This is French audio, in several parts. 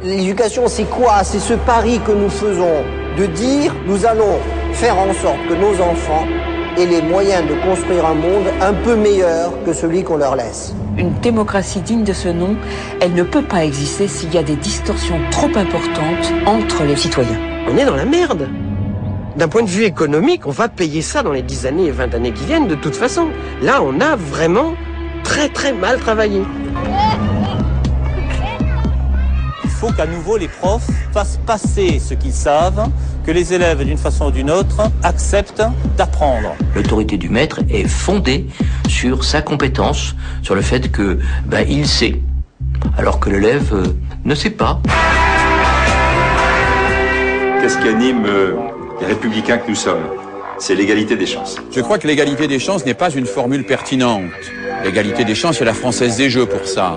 L'éducation, c'est quoi? C'est ce pari que nous faisons de dire nous allons faire en sorte que nos enfants aient les moyens de construire un monde un peu meilleur que celui qu'on leur laisse. Une démocratie digne de ce nom, elle ne peut pas exister s'il y a des distorsions trop importantes entre les citoyens. On est dans la merde. D'un point de vue économique, on va payer ça dans les 10 années et 20 années qui viennent de toute façon. Là, on a vraiment très très mal travaillé. Il faut qu'à nouveau les profs fassent passer ce qu'ils savent, que les élèves d'une façon ou d'une autre acceptent d'apprendre. L'autorité du maître est fondée sur sa compétence, sur le fait que il sait, alors que l'élève ne sait pas. Qu'est-ce qui anime les républicains que nous sommes? C'est l'égalité des chances. Je crois que l'égalité des chances n'est pas une formule pertinente. L'égalité des chances, c'est la Française des Jeux pour ça.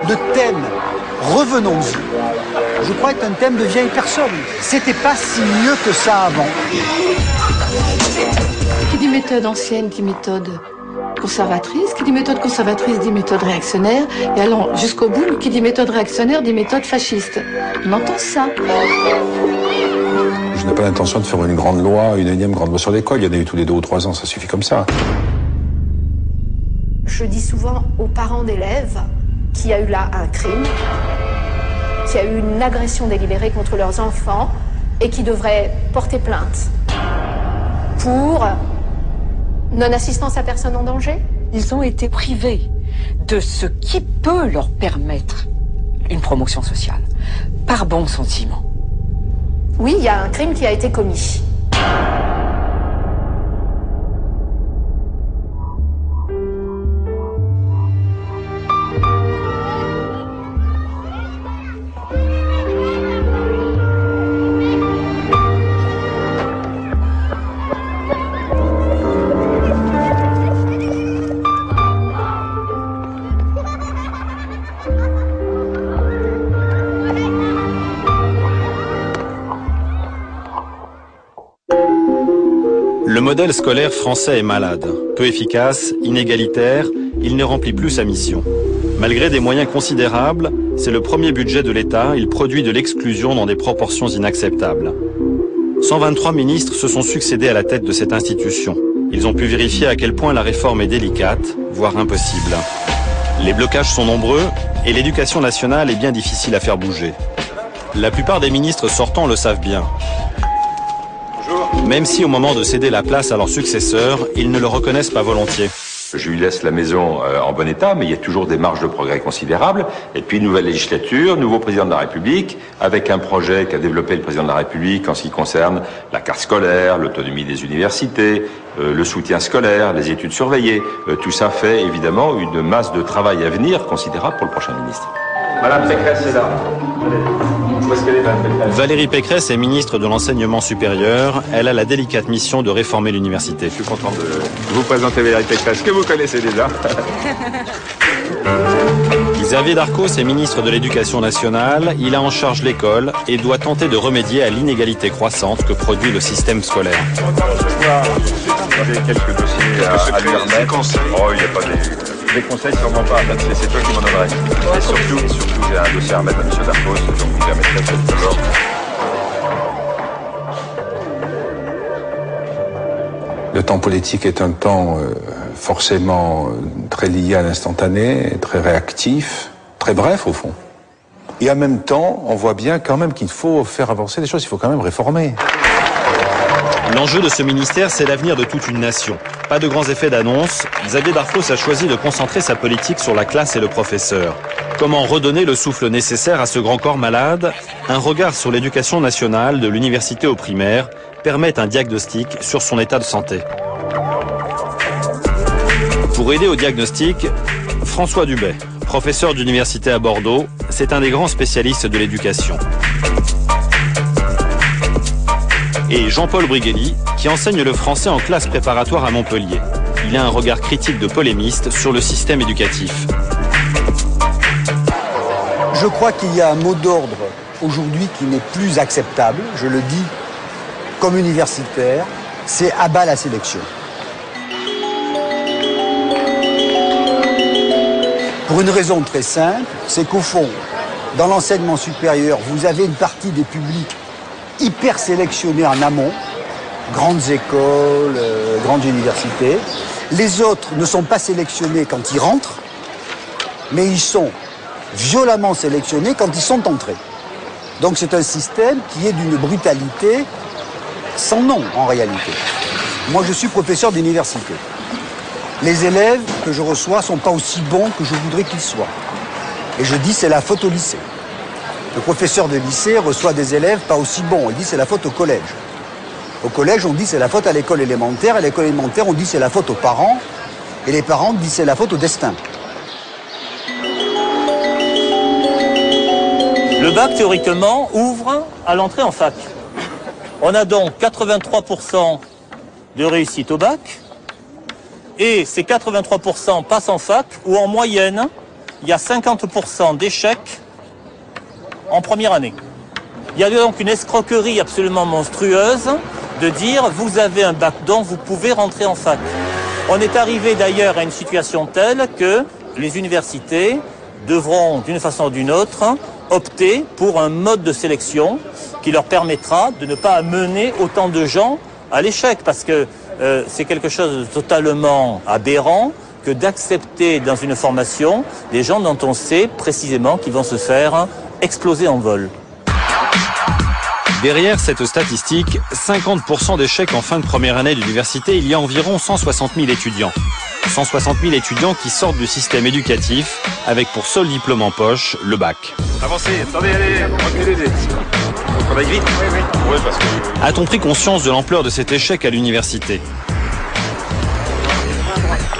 Le thème « Revenons-y », je crois, est un thème de vieille personne. C'était pas si mieux que ça avant. Qui dit méthode ancienne dit méthode conservatrice, qui dit méthode conservatrice dit méthode réactionnaire, et allons jusqu'au bout, qui dit méthode réactionnaire dit méthode fasciste. On entend ça. Je n'ai pas l'intention de faire une grande loi, une énième grande loi sur l'école. Il y en a eu tous les 2 ou 3 ans, ça suffit comme ça. Je dis souvent aux parents d'élèves qu'il y a eu là un crime, qu'il y a eu une agression délibérée contre leurs enfants et qui devraient porter plainte pour non-assistance à personne en danger. Ils ont été privés de ce qui peut leur permettre une promotion sociale, par bon sentiment. Oui, il y a un crime qui a été commis. Le modèle scolaire français est malade, peu efficace, inégalitaire, il ne remplit plus sa mission. Malgré des moyens considérables, c'est le premier budget de l'État, il produit de l'exclusion dans des proportions inacceptables. 123 ministres se sont succédés à la tête de cette institution. Ils ont pu vérifier à quel point la réforme est délicate, voire impossible. Les blocages sont nombreux et l'éducation nationale est bien difficile à faire bouger. La plupart des ministres sortants le savent bien. Même si au moment de céder la place à leurs successeurs, ils ne le reconnaissent pas volontiers. Je lui laisse la maison en bon état, mais il y a toujours des marges de progrès considérables. Et puis, nouvelle législature, nouveau président de la République, avec un projet qu'a développé le président de la République en ce qui concerne la carte scolaire, l'autonomie des universités, le soutien scolaire, les études surveillées. Tout ça fait évidemment une masse de travail à venir considérable pour le prochain ministre. Madame Pécresse est là. Valérie Pécresse est ministre de l'Enseignement supérieur. Elle a la délicate mission de réformer l'université. Je suis content de vous présenter Valérie Pécresse, que vous connaissez déjà. Xavier Darcos est ministre de l'Éducation nationale. Il a en charge l'école et doit tenter de remédier à l'inégalité croissante que produit le système scolaire. J'ai quelques dossiers à lui remettre. Oh, il n'y a pas des conseils, sûrement pas. C'est toi qui m'en donnerais. Et surtout, j'ai un dossier à remettre à M. Darcos, donc vous permettrez de d'abord. Le temps politique est un temps forcément très lié à l'instantané, très réactif, très bref au fond. Et en même temps, on voit bien quand même qu'il faut faire avancer les choses, il faut quand même réformer. L'enjeu de ce ministère, c'est l'avenir de toute une nation. Pas de grands effets d'annonce, Xavier Darcos a choisi de concentrer sa politique sur la classe et le professeur. Comment redonner le souffle nécessaire à ce grand corps malade? Un regard sur l'éducation nationale, de l'université au primaire, permet un diagnostic sur son état de santé. Pour aider au diagnostic, François Dubet, professeur d'université à Bordeaux, c'est un des grands spécialistes de l'éducation. Et Jean-Paul Briguelli, qui enseigne le français en classe préparatoire à Montpellier. Il a un regard critique de polémiste sur le système éducatif. Je crois qu'il y a un mot d'ordre aujourd'hui qui n'est plus acceptable, je le dis comme universitaire, c'est à bas la sélection. Pour une raison très simple, c'est qu'au fond, dans l'enseignement supérieur, vous avez une partie des publics hyper sélectionnés en amont, grandes écoles, grandes universités. Les autres ne sont pas sélectionnés quand ils rentrent, mais ils sont violemment sélectionnés quand ils sont entrés. Donc c'est un système qui est d'une brutalité sans nom en réalité. Moi je suis professeur d'université. Les élèves que je reçois ne sont pas aussi bons que je voudrais qu'ils soient. Et je dis c'est la faute au lycée. Le professeur de lycée reçoit des élèves pas aussi bons. Il dit c'est la faute au collège. Au collège on dit c'est la faute à l'école élémentaire. À l'école élémentaire on dit c'est la faute aux parents. Et les parents disent c'est la faute au destin. Le bac, théoriquement, ouvre à l'entrée en fac. On a donc 83% de réussite au bac. Et ces 83% passent en fac, où en moyenne, il y a 50% d'échecs en première année. Il y a donc une escroquerie absolument monstrueuse de dire « vous avez un bac donc vous pouvez rentrer en fac ». On est arrivé d'ailleurs à une situation telle que les universités devront, d'une façon ou d'une autre, opter pour un mode de sélection qui leur permettra de ne pas amener autant de gens à l'échec, parce que c'est quelque chose de totalement aberrant que d'accepter dans une formation des gens dont on sait précisément qu'ils vont se faire exploser en vol. Derrière cette statistique, 50% d'échecs en fin de première année d'université, il y a environ 160 000 étudiants. 160 000 étudiants qui sortent du système éducatif avec pour seul diplôme en poche le bac. Avancez, attendez, allez, reculez. On aille vite. Oui, parce que... A-t-on pris conscience de l'ampleur de cet échec à l'université ?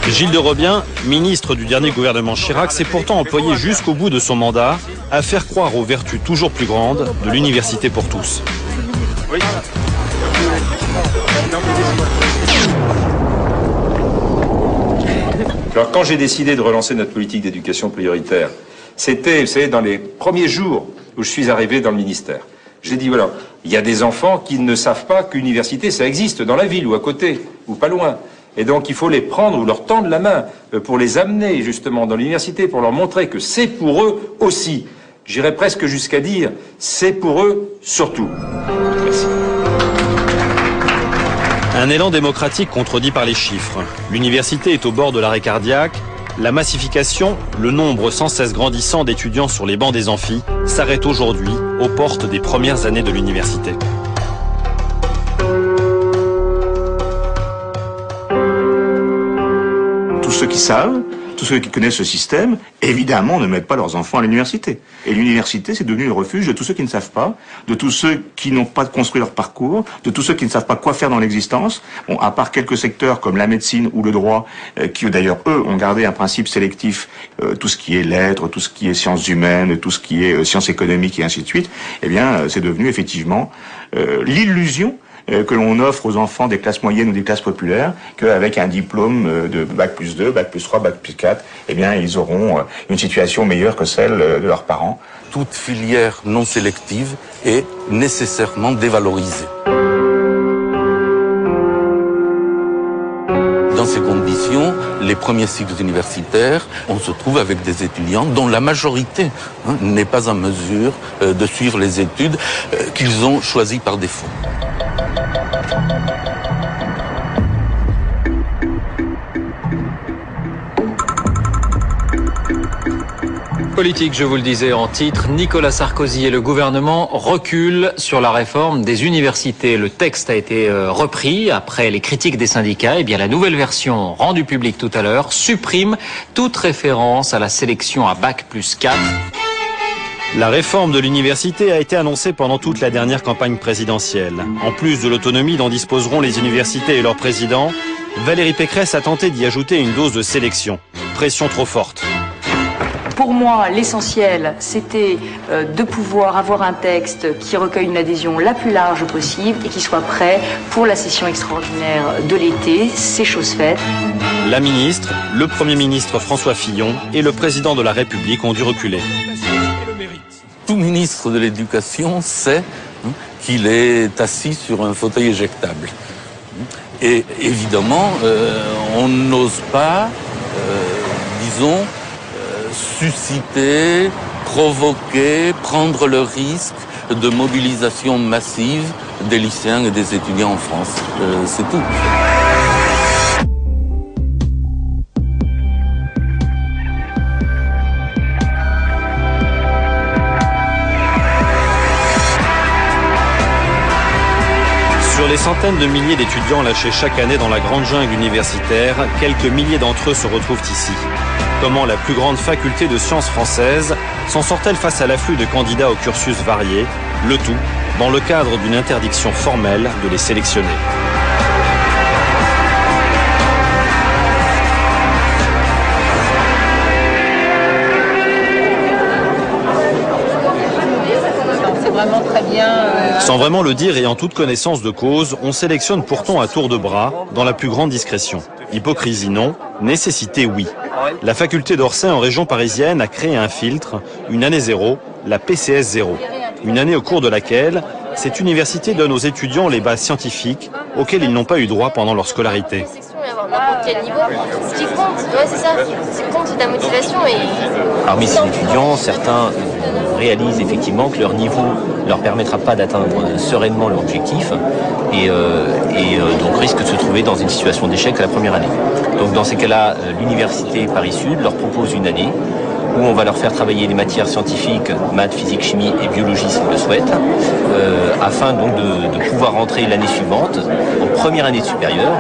Gilles de Robien, ministre du dernier gouvernement Chirac, s'est pourtant employé jusqu'au bout de son mandat à faire croire aux vertus toujours plus grandes de l'université pour tous. Oui. Alors quand j'ai décidé de relancer notre politique d'éducation prioritaire, c'était, vous savez, dans les premiers jours où je suis arrivé dans le ministère. J'ai dit, voilà, il y a des enfants qui ne savent pas qu'université, ça existe dans la ville ou à côté, ou pas loin. Et donc il faut les prendre ou leur tendre la main pour les amener justement dans l'université, pour leur montrer que c'est pour eux aussi. J'irais presque jusqu'à dire, c'est pour eux surtout. Merci. Un élan démocratique contredit par les chiffres. L'université est au bord de l'arrêt cardiaque. La massification, le nombre sans cesse grandissant d'étudiants sur les bancs des amphis, s'arrête aujourd'hui aux portes des premières années de l'université. Tous ceux qui savent, tous ceux qui connaissent ce système, évidemment ne mettent pas leurs enfants à l'université. Et l'université, c'est devenu le refuge de tous ceux qui ne savent pas, de tous ceux qui n'ont pas construit leur parcours, de tous ceux qui ne savent pas quoi faire dans l'existence. Bon, à part quelques secteurs comme la médecine ou le droit, qui d'ailleurs, eux, ont gardé un principe sélectif, tout ce qui est lettres, tout ce qui est sciences humaines, tout ce qui est sciences économiques et ainsi de suite, eh bien, c'est devenu effectivement l'illusion que l'on offre aux enfants des classes moyennes ou des classes populaires, qu'avec un diplôme de bac plus 2, bac plus 3, bac plus 4, eh bien, ils auront une situation meilleure que celle de leurs parents. Toute filière non sélective est nécessairement dévalorisée. Dans ces conditions, les premiers cycles universitaires, on se trouve avec des étudiants dont la majorité n'est pas en mesure de suivre les études qu'ils ont choisies par défaut. Politique, je vous le disais en titre, Nicolas Sarkozy et le gouvernement reculent sur la réforme des universités. Le texte a été repris après les critiques des syndicats. Eh bien, la nouvelle version rendue publique tout à l'heure supprime toute référence à la sélection à bac plus 4. La réforme de l'université a été annoncée pendant toute la dernière campagne présidentielle. En plus de l'autonomie dont disposeront les universités et leurs présidents, Valérie Pécresse a tenté d'y ajouter une dose de sélection. Pression trop forte. Pour moi, l'essentiel, c'était de pouvoir avoir un texte qui recueille une adhésion la plus large possible et qui soit prêt pour la session extraordinaire de l'été. C'est chose faite. La ministre, le Premier ministre François Fillon et le président de la République ont dû reculer. Tout ministre de l'Éducation sait qu'il est assis sur un fauteuil éjectable. Et évidemment, on n'ose pas, disons, susciter, provoquer, prendre le risque de mobilisation massive des lycéens et des étudiants en France. C'est tout. Sur les centaines de milliers d'étudiants lâchés chaque année dans la grande jungle universitaire, quelques milliers d'entre eux se retrouvent ici. Comment la plus grande faculté de sciences françaises s'en sort-elle face à l'afflux de candidats aux cursus variés, le tout dans le cadre d'une interdiction formelle de les sélectionner. Sans vraiment le dire et en toute connaissance de cause, on sélectionne pourtant à tour de bras, dans la plus grande discrétion. Hypocrisie non, nécessité oui. La faculté d'Orsay en région parisienne a créé un filtre, une année zéro, la PCS 0. Une année au cours de laquelle cette université donne aux étudiants les bases scientifiques auxquelles ils n'ont pas eu droit pendant leur scolarité. N'importe quel niveau, ce qui compte, c'est ça, ce qui compte, c'est ta motivation. Parmi ces étudiants, certains réalisent effectivement que leur niveau ne leur permettra pas d'atteindre sereinement leur objectif et donc risquent de se trouver dans une situation d'échec à la première année. Donc dans ces cas-là, l'université Paris-Sud leur propose une année où on va leur faire travailler les matières scientifiques, maths, physique, chimie et biologie s'ils le souhaitent, afin donc de pouvoir rentrer l'année suivante en première année supérieure.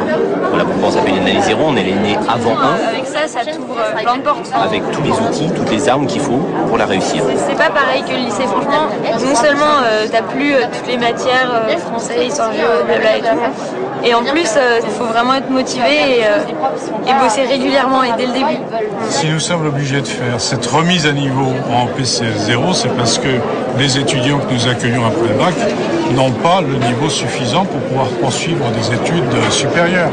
Voilà pourquoi on s'appelle une année zéro, on est l'année avant 1. Avec ça t'ouvre plein de portes. Avec tous les outils, toutes les armes qu'il faut pour la réussir. C'est pas pareil que le lycée, franchement. Non seulement t'as plus toutes les matières français, histoire géo, blabla et tout, et en plus il faut vraiment être motivé et bosser régulièrement et dès le début. Si nous sommes obligés de faire cette remise à niveau en PCS 0, c'est parce que les étudiants que nous accueillons après le bac n'ont pas le niveau suffisant pour pouvoir poursuivre des études supérieures.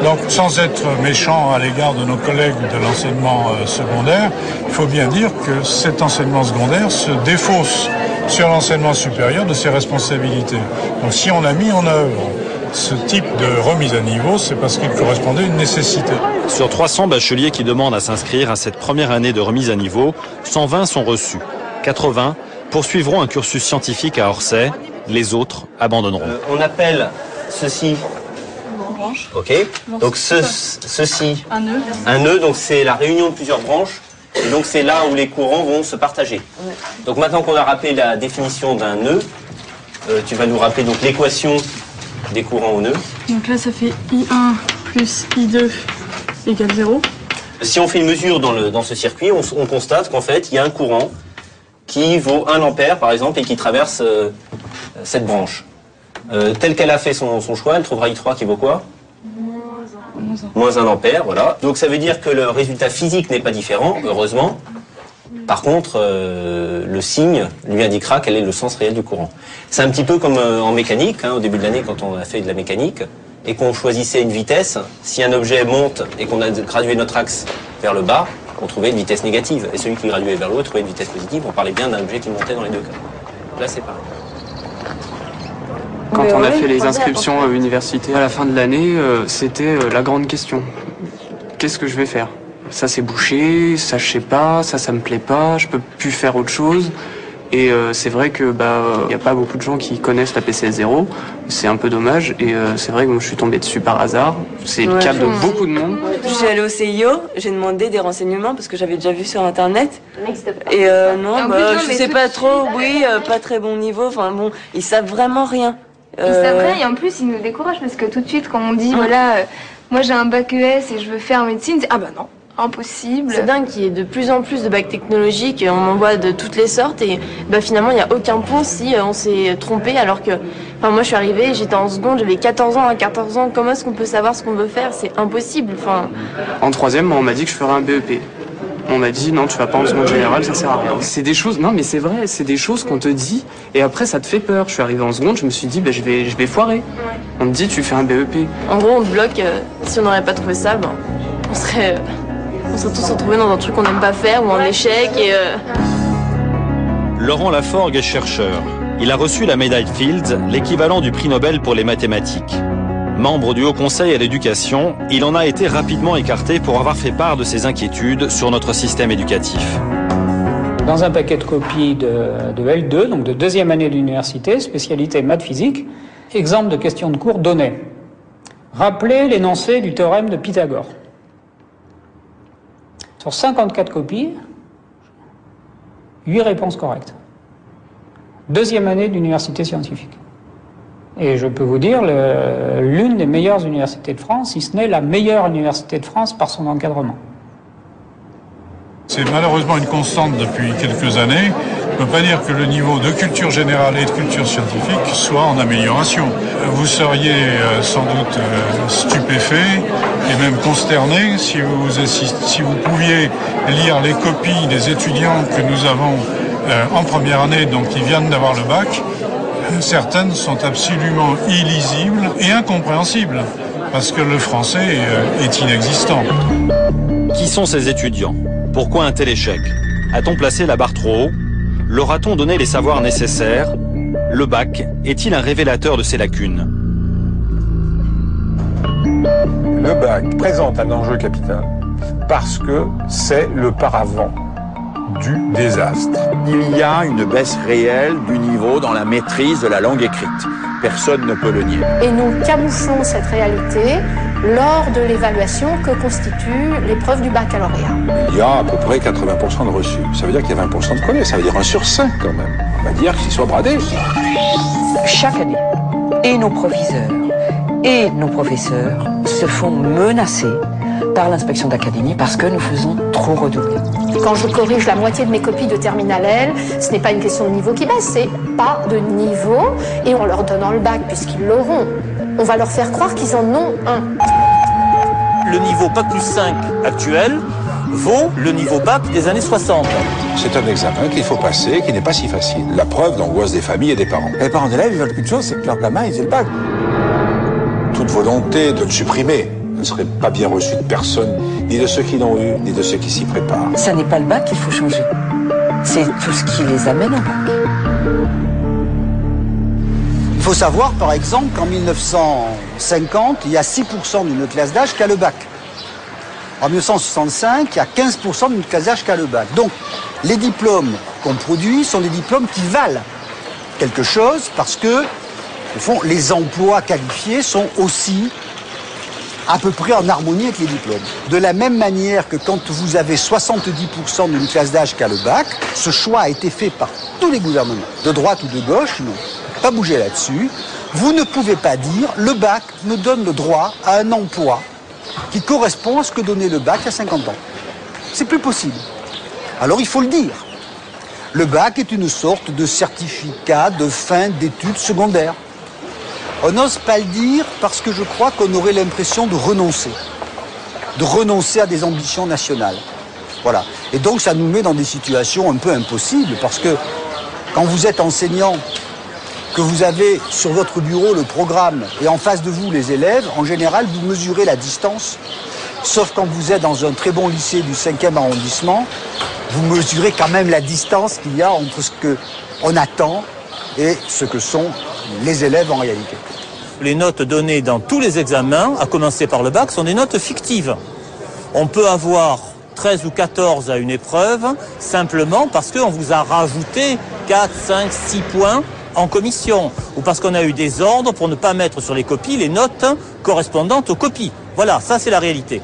Donc, sans être méchant à l'égard de nos collègues de l'enseignement secondaire, il faut bien dire que cet enseignement secondaire se défausse sur l'enseignement supérieur de ses responsabilités. Donc, si on a mis en œuvre ce type de remise à niveau, c'est parce qu'il correspondait à une nécessité. Sur 300 bacheliers qui demandent à s'inscrire à cette première année de remise à niveau, 120 sont reçus. 80 poursuivront un cursus scientifique à Orsay, les autres abandonneront. On appelle ceci... Ok. Donc ceci... Un nœud. Un nœud, donc c'est la réunion de plusieurs branches. Et donc c'est là où les courants vont se partager. Donc maintenant qu'on a rappelé la définition d'un nœud, tu vas nous rappeler donc l'équation des courants au nœud. Donc là, ça fait I1 plus I2 égale 0. Si on fait une mesure dans ce circuit, on constate qu'en fait, il y a un courant qui vaut 1 ampère, par exemple, et qui traverse cette branche. Telle qu'elle a fait son choix, elle trouvera I3 qui vaut quoi ? Moins 1 ampère, voilà. Donc ça veut dire que le résultat physique n'est pas différent, heureusement. Par contre, le signe lui indiquera quel est le sens réel du courant. C'est un petit peu comme en mécanique, au début de l'année quand on a fait de la mécanique, et qu'on choisissait une vitesse, si un objet monte et qu'on a gradué notre axe vers le bas, on trouvait une vitesse négative. Et celui qui graduait vers le haut trouvait une vitesse positive, on parlait bien d'un objet qui montait dans les deux cas. Là, c'est pareil. Quand on a fait les inscriptions universitaires à la fin de l'année, c'était la grande question. Qu'est-ce que je vais faire ? Ça c'est bouché, ça je sais pas, ça me plaît pas, je peux plus faire autre chose. Et c'est vrai que y a pas beaucoup de gens qui connaissent la PCS 0, c'est un peu dommage. Et c'est vrai que je suis tombé dessus par hasard. C'est le cas de beaucoup de monde. Je suis allée au CIO, j'ai demandé des renseignements parce que j'avais déjà vu sur internet. Et non, je sais pas trop, oui, pas très bon niveau. Enfin bon, ils savent vraiment rien. Ils savent rien et en plus ils nous découragent parce que tout de suite quand on dit voilà, moi j'ai un bac ES et je veux faire médecine, c'est ah bah non. Impossible. C'est dingue qu'il y ait de plus en plus de bacs technologiques, on en voit de toutes les sortes et finalement il n'y a aucun point si on s'est trompé alors que moi je suis arrivée, j'étais en seconde, j'avais 14 ans, à 14 ans, comment est-ce qu'on peut savoir ce qu'on veut faire? C'est impossible. En troisième, on m'a dit que je ferais un BEP. On m'a dit non, tu vas pas en seconde générale, ça sert à rien. C'est des choses, non mais c'est vrai, c'est des choses qu'on te dit et après ça te fait peur. Je suis arrivé en seconde, je me suis dit je vais foirer. Ouais. On me dit tu fais un BEP. En gros on te bloque, si on n'aurait pas trouvé ça, on serait tous retrouvés dans un truc qu'on n'aime pas faire ou en échec et... Laurent Laforgue est chercheur. Il a reçu la médaille Fields, l'équivalent du prix Nobel pour les mathématiques. Membre du Haut Conseil à l'éducation, il en a été rapidement écarté pour avoir fait part de ses inquiétudes sur notre système éducatif. Dans un paquet de copies de L2, donc de deuxième année d'université, spécialité maths physique, exemple de question de cours donné. Rappelez l'énoncé du théorème de Pythagore. Sur 54 copies, 8 réponses correctes. Deuxième année d'université scientifique. Et je peux vous dire, l'une des meilleures universités de France, si ce n'est la meilleure université de France par son encadrement. C'est malheureusement une constante depuis quelques années. On ne peut pas dire que le niveau de culture générale et de culture scientifique soit en amélioration. Vous seriez sans doute stupéfait et même consterné si vous pouviez lire les copies des étudiants que nous avons en première année, donc qui viennent d'avoir le bac. Certaines sont absolument illisibles et incompréhensibles parce que le français est inexistant. Qui sont ces étudiants? Pourquoi un tel échec? A-t-on placé la barre trop haut? Leur a-t-on donné les savoirs nécessaires? Le bac est-il un révélateur de ces lacunes? Le bac présente un enjeu capital parce que c'est le paravent du désastre. Il y a une baisse réelle du niveau dans la maîtrise de la langue écrite. Personne ne peut le nier. Et nous camouflons cette réalité lors de l'évaluation que constitue l'épreuve du baccalauréat. Il y a à peu près 80% de reçus. Ça veut dire qu'il y a 20% de collés. Ça veut dire 1 sur 5 quand même. On va dire qu'ils soient bradés. Chaque année, et nos proviseurs et nos professeurs se font menacer par l'inspection d'académie parce que nous faisons trop redoubler. Quand je corrige la moitié de mes copies de terminale L, ce n'est pas une question de niveau qui baisse, c'est pas de niveau. Et en leur donnant le bac, puisqu'ils l'auront, on va leur faire croire qu'ils en ont un. Le niveau Bac plus 5 actuel vaut le niveau bac des années 60. C'est un examen qu'il faut passer, qui n'est pas si facile. La preuve d'angoisse des familles et des parents. Les parents d'élèves, ils veulent qu'une chose, c'est que leur gamin, ils aient le bac. Toute volonté de le supprimer ne serait pas bien reçue de personne, ni de ceux qui l'ont eu, ni de ceux qui s'y préparent. Ça n'est pas le bac qu'il faut changer. C'est tout ce qui les amène au bac. Il faut savoir, par exemple, qu'en 1950, il y a 6% d'une classe d'âge qui a le bac. En 1965, il y a 15% d'une classe d'âge qui a le bac. Donc, les diplômes qu'on produit sont des diplômes qui valent quelque chose parce que, au fond, les emplois qualifiés sont aussi à peu près en harmonie avec les diplômes. De la même manière que quand vous avez 70% d'une classe d'âge qui a le bac, ce choix a été fait par tous les gouvernements, de droite ou de gauche, non, pas bouger là-dessus. Vous ne pouvez pas dire le bac me donne le droit à un emploi qui correspond à ce que donnait le bac à 50 ans. C'est plus possible. Alors il faut le dire. Le bac est une sorte de certificat de fin d'études secondaires. On n'ose pas le dire parce que je crois qu'on aurait l'impression de renoncer à des ambitions nationales. Voilà. Et donc ça nous met dans des situations un peu impossibles parce que quand vous êtes enseignant, que vous avez sur votre bureau le programme et en face de vous les élèves, en général vous mesurez la distance, sauf quand vous êtes dans un très bon lycée du 5e arrondissement, vous mesurez quand même la distance qu'il y a entre ce qu'on attend et ce que sont les élèves en réalité. Les notes données dans tous les examens, à commencer par le bac, sont des notes fictives. On peut avoir 13 ou 14 à une épreuve, simplement parce qu'on vous a rajouté 4, 5, 6 points en commission, ou parce qu'on a eu des ordres pour ne pas mettre sur les copies les notes correspondantes aux copies. Voilà, ça c'est la réalité.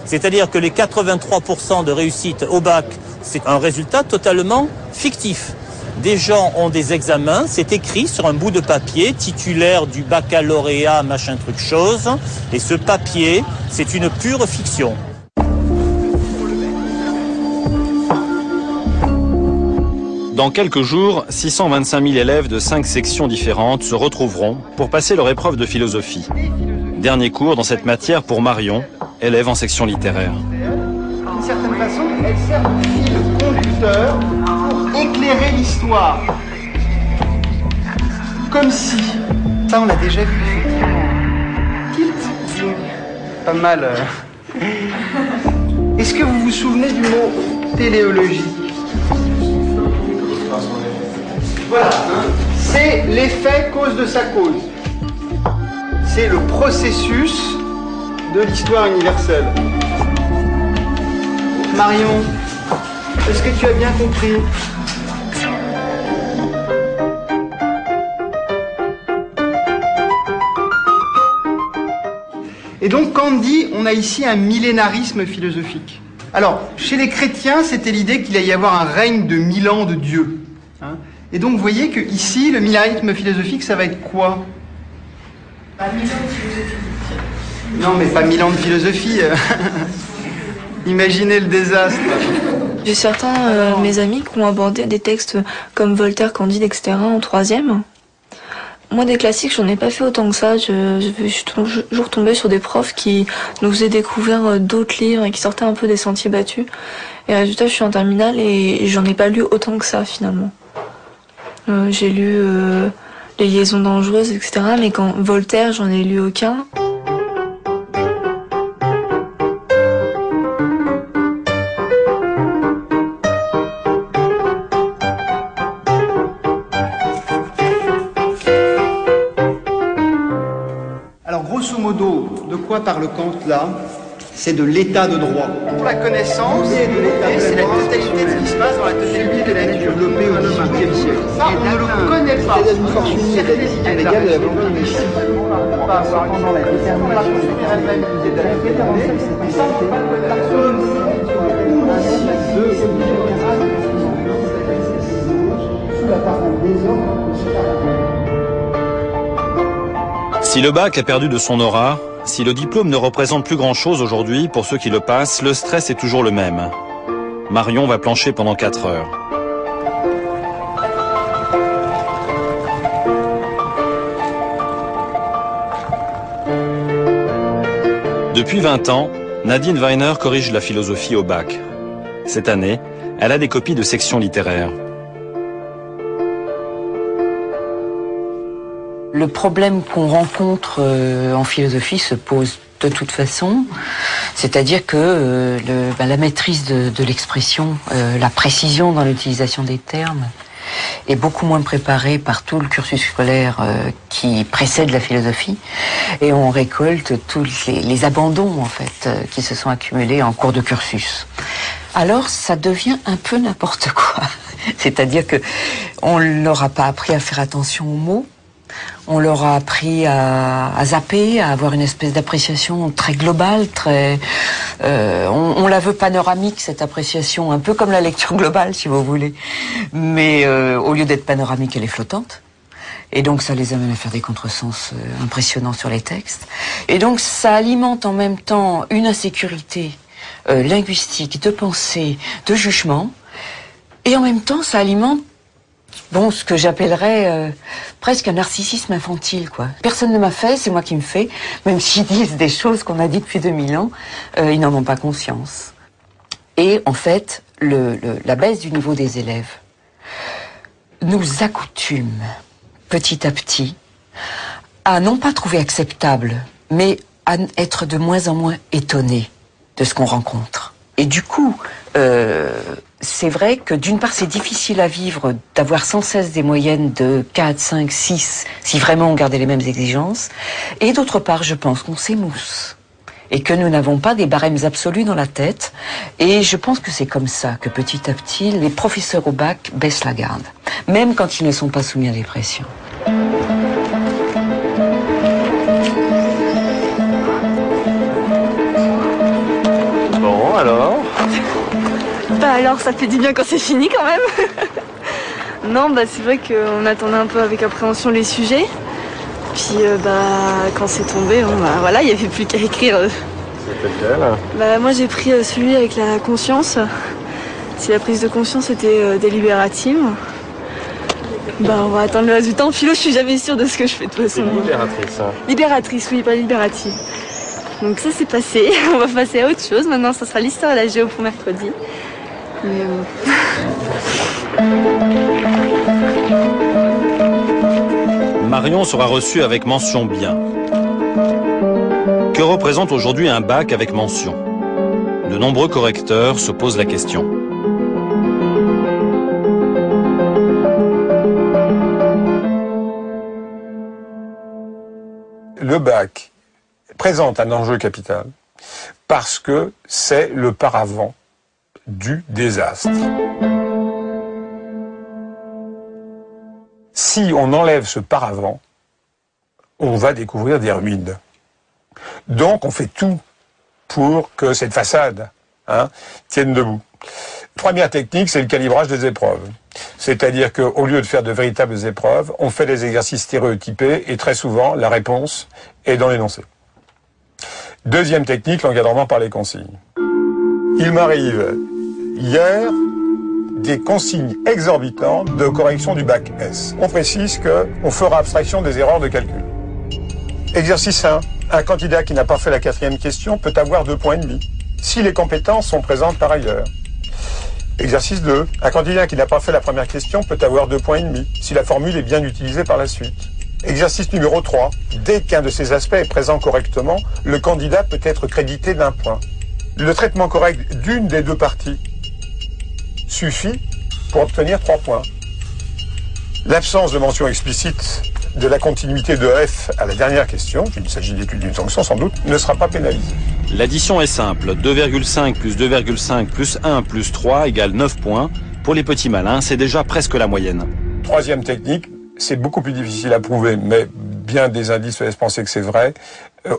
C'est-à-dire que les 83% de réussite au bac, c'est un résultat totalement fictif. Des gens ont des examens, c'est écrit sur un bout de papier, titulaire du baccalauréat, machin truc chose, et ce papier, c'est une pure fiction. Dans quelques jours, 625 000 élèves de 5 sections différentes se retrouveront pour passer leur épreuve de philosophie. Dernier cours dans cette matière pour Marion, élève en section littéraire. D'une certaine façon, elle sert de fil conducteur pour éclairer l'histoire. Comme si, ça on l'a déjà vu, Tilt, pas mal. Est-ce que vous vous souvenez du mot téléologie? Voilà, hein. C'est l'effet cause de sa cause. c'est le processus de l'histoire universelle. Marion, est-ce que tu as bien compris? Et donc Kant dit, on a ici un millénarisme philosophique. Alors, chez les chrétiens, c'était l'idée qu'il allait y avoir un règne de 1000 ans de Dieu. Hein. Et donc, vous voyez que ici, le millénarisme philosophique, ça va être quoi? Pas 1000 ans de philosophie. Non, mais pas 1000 ans de philosophie. Imaginez le désastre. J'ai certains mes amis qui ont abordé des textes comme Voltaire, Candide, etc. en troisième. Moi, des classiques, j'en ai pas fait autant que ça. Je suis toujours tombée sur des profs qui nous faisaient découvrir d'autres livres et qui sortaient un peu des sentiers battus. Et résultat, je suis en terminale et j'en ai pas lu autant que ça, finalement. J'ai lu Les liaisons dangereuses, etc. Mais quand Voltaire, j'en ai lu aucun. De quoi parle Kant là? C'est de l'état de droit. Pour la connaissance, c'est la totalité de ce qui se passe dans la totalité de la nature. Développée au XVIIIe siècle. Ça, on ne le connaît pas. C'est une force unie et de la décision légale de la volonté ici. On va avoir pendant la détermination de la Si le bac a perdu de son aura, si le diplôme ne représente plus grand-chose aujourd'hui pour ceux qui le passent, le stress est toujours le même. Marion va plancher pendant 4 heures. Depuis 20 ans, Nadine Weiner corrige la philosophie au bac. Cette année, elle a des copies de sections littéraires. Le problème qu'on rencontre en philosophie se pose de toute façon, c'est-à-dire que la maîtrise de l'expression, la précision dans l'utilisation des termes est beaucoup moins préparée par tout le cursus scolaire qui précède la philosophie, et on récolte tous les abandons en fait qui se sont accumulés en cours de cursus. Alors ça devient un peu n'importe quoi, c'est-à-dire que on leur a pas appris à faire attention aux mots. On leur a appris à zapper, à avoir une espèce d'appréciation très globale, on la veut panoramique, cette appréciation, un peu comme la lecture globale, si vous voulez. Mais au lieu d'être panoramique, elle est flottante. Et donc ça les amène à faire des contresens impressionnants sur les textes. Et donc ça alimente en même temps une insécurité linguistique, de pensée, de jugement. Et en même temps, ça alimente ce que j'appellerais presque un narcissisme infantile, quoi. Personne ne m'a fait, c'est moi qui me fais. Même s'ils disent des choses qu'on a dit depuis 2000 ans, ils n'en ont pas conscience. Et en fait, la baisse du niveau des élèves nous accoutume petit à petit à non pas trouver acceptable, mais à être de moins en moins étonnés de ce qu'on rencontre. Et du coup, c'est vrai que d'une part c'est difficile à vivre d'avoir sans cesse des moyennes de 4, 5, 6 si vraiment on gardait les mêmes exigences, et d'autre part je pense qu'on s'émousse et que nous n'avons pas des barèmes absolus dans la tête, et je pense que c'est comme ça que petit à petit les professeurs au bac baissent la garde, même quand ils ne sont pas soumis à des pressions. Bon alors alors, ça fait du bien quand c'est fini quand même. Non, c'est vrai qu'on attendait un peu avec appréhension les sujets. Puis quand c'est tombé, voilà, il n'y avait plus qu'à écrire. C'était lequel? Moi j'ai pris celui avec la conscience. Si la prise de conscience était délibérative. On va attendre le résultat. En philo, je suis jamais sûre de ce que je fais de toute façon. C'est libératrice. Hein. Libératrice, oui, pas libérative. Donc ça c'est passé. On va passer à autre chose. Maintenant, ça sera l'histoire et la géo pour mercredi. Marion sera reçue avec mention bien. Que représente aujourd'hui un bac avec mention? De nombreux correcteurs se posent la question. Le le bac présente un enjeu capital parce que c'est le paravent du désastre. Si on enlève ce paravent, on va découvrir des ruines. Donc on fait tout pour que cette façade tienne debout. Première technique, c'est le calibrage des épreuves. C'est-à-dire qu'au lieu de faire de véritables épreuves, on fait des exercices stéréotypés et très souvent, la réponse est dans l'énoncé. Deuxième technique, l'encadrement par les consignes. Il m'arrive hier des consignes exorbitantes de correction du bac S. On précise qu'on fera abstraction des erreurs de calcul. Exercice 1. Un candidat qui n'a pas fait la 4e question peut avoir 2,5 points si les compétences sont présentes par ailleurs. Exercice 2. Un candidat qui n'a pas fait la première question peut avoir 2,5 points si la formule est bien utilisée par la suite. Exercice numéro 3. Dès qu'un de ces aspects est présent correctement, le candidat peut être crédité d'1 point. Le traitement correct d'une des deux parties suffit pour obtenir 3 points. L'absence de mention explicite de la continuité de F à la dernière question, il s'agit d'étude d'une sanction sans doute, ne sera pas pénalisée. L'addition est simple, 2,5 plus 2,5 plus 1 plus 3 égale 9 points. Pour les petits malins, c'est déjà presque la moyenne. Troisième technique, c'est beaucoup plus difficile à prouver, mais bien des indices laissent penser que c'est vrai.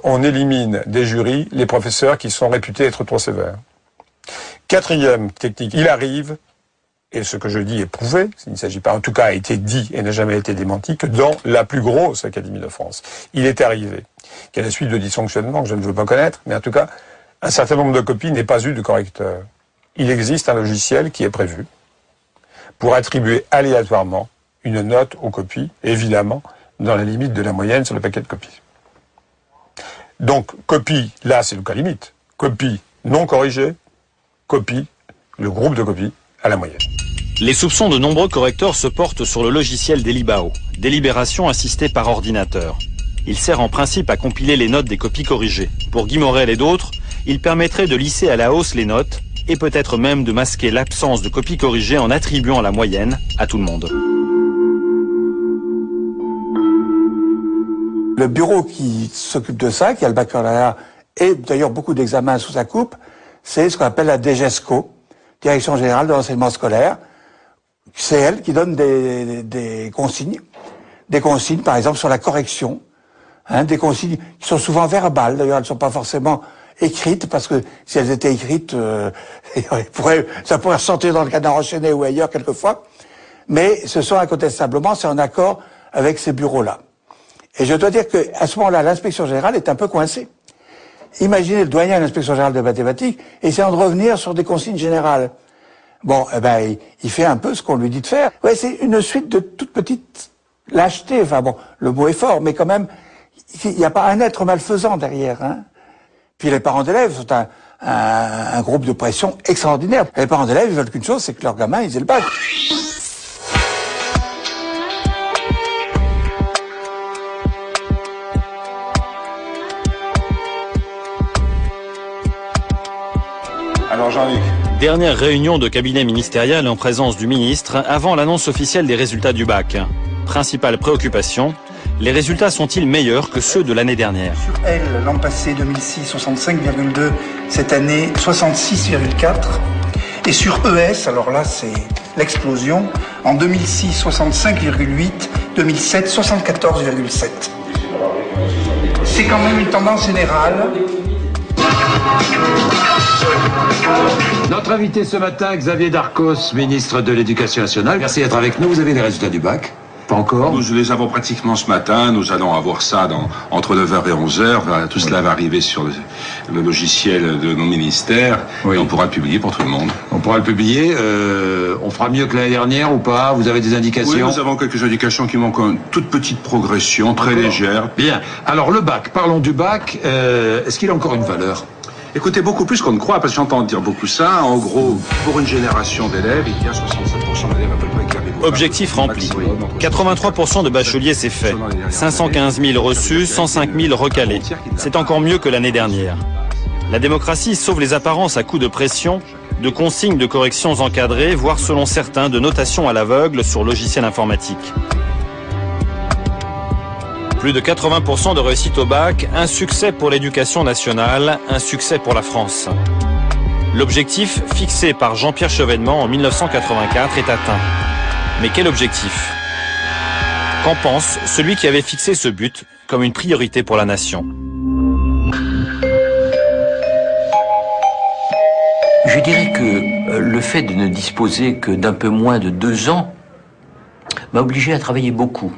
On élimine des jurys les professeurs qui sont réputés être trop sévères. Quatrième technique, il arrive, et ce que je dis est prouvé, il ne s'agit pas, en tout cas a été dit et n'a jamais été démenti, que dans la plus grosse Académie de France, il est arrivé qu'à la suite de dysfonctionnements que je ne veux pas connaître, mais en tout cas, un certain nombre de copies n'aient pas eu de correcteur. Il existe un logiciel qui est prévu pour attribuer aléatoirement une note aux copies, évidemment, dans la limite de la moyenne sur le paquet de copies. Donc, copie, là, c'est le cas limite. Copie non corrigée, copie, le groupe de copies, à la moyenne. Les soupçons de nombreux correcteurs se portent sur le logiciel Délibao, délibération assistée par ordinateur. Il sert en principe à compiler les notes des copies corrigées. Pour Guy Morel et d'autres, il permettrait de lisser à la hausse les notes et peut-être même de masquer l'absence de copies corrigées en attribuant la moyenne à tout le monde. Le bureau qui s'occupe de ça, qui a le baccalauréat et d'ailleurs beaucoup d'examens sous sa coupe, c'est ce qu'on appelle la DGESCO, Direction Générale de l'Enseignement Scolaire. C'est elle qui donne des consignes. Des consignes, par exemple, sur la correction. Des consignes qui sont souvent verbales, d'ailleurs elles ne sont pas forcément écrites, parce que si elles étaient écrites, ça pourrait ressortir dans le Canard enchaîné ou ailleurs quelquefois. Mais ce sont incontestablement, c'est en accord avec ces bureaux-là. Et je dois dire qu'à ce moment-là, l'inspection générale est un peu coincée. Imaginez le doyen de l'inspection générale de mathématiques essayant de revenir sur des consignes générales. Bon, eh ben, il fait un peu ce qu'on lui dit de faire. Ouais, c'est une suite de toutes petites lâchetés. Enfin bon, le mot est fort, mais quand même, il n'y a pas un être malfaisant derrière. Puis les parents d'élèves sont un groupe de pression extraordinaire. Les parents d'élèves, ils veulent qu'une chose, c'est que leurs gamins, ils aient le bac. Alors Jean-Luc. Dernière réunion de cabinet ministériel en présence du ministre avant l'annonce officielle des résultats du bac. Principale préoccupation, les résultats sont-ils meilleurs que ceux de l'année dernière? Sur L, l'an passé, 2006, 65,2, cette année, 66,4. Et sur ES, alors là, c'est l'explosion. En 2006, 65,8, 2007, 74,7. C'est quand même une tendance générale. Notre invité ce matin, Xavier Darcos, ministre de l'Éducation nationale. Merci d'être avec nous. Vous avez les résultats du bac? Pas encore? Nous les avons pratiquement ce matin. Nous allons avoir ça entre 9h et 11h. Tout cela va arriver sur le logiciel de nos ministères. Oui. Et on pourra le publier pour tout le monde. On pourra le publier. On fera mieux que l'année dernière ou pas? Vous avez des indications? Oui, nous avons quelques indications qui manquent une toute petite progression, très légère. Bien. Alors le bac, parlons du bac. Est-ce qu'il a encore une valeur? Écoutez, beaucoup plus qu'on ne croit, parce que j'entends dire beaucoup ça. En gros, pour une génération d'élèves, il y a 67% d'élèves à peu près qui avaient... Objectif rempli. 83% de bacheliers, c'est fait. 515 000 reçus, 105 000 recalés. C'est encore mieux que l'année dernière. La démocratie sauve les apparences à coups de pression, de consignes de corrections encadrées, voire selon certains, de notations à l'aveugle sur logiciel informatique. Plus de 80% de réussite au bac, un succès pour l'éducation nationale, un succès pour la France. L'objectif fixé par Jean-Pierre Chevènement en 1984 est atteint. Mais quel objectif ? Qu'en pense celui qui avait fixé ce but comme une priorité pour la nation ? Je dirais que le fait de ne disposer que d'un peu moins de 2 ans m'a obligé à travailler beaucoup.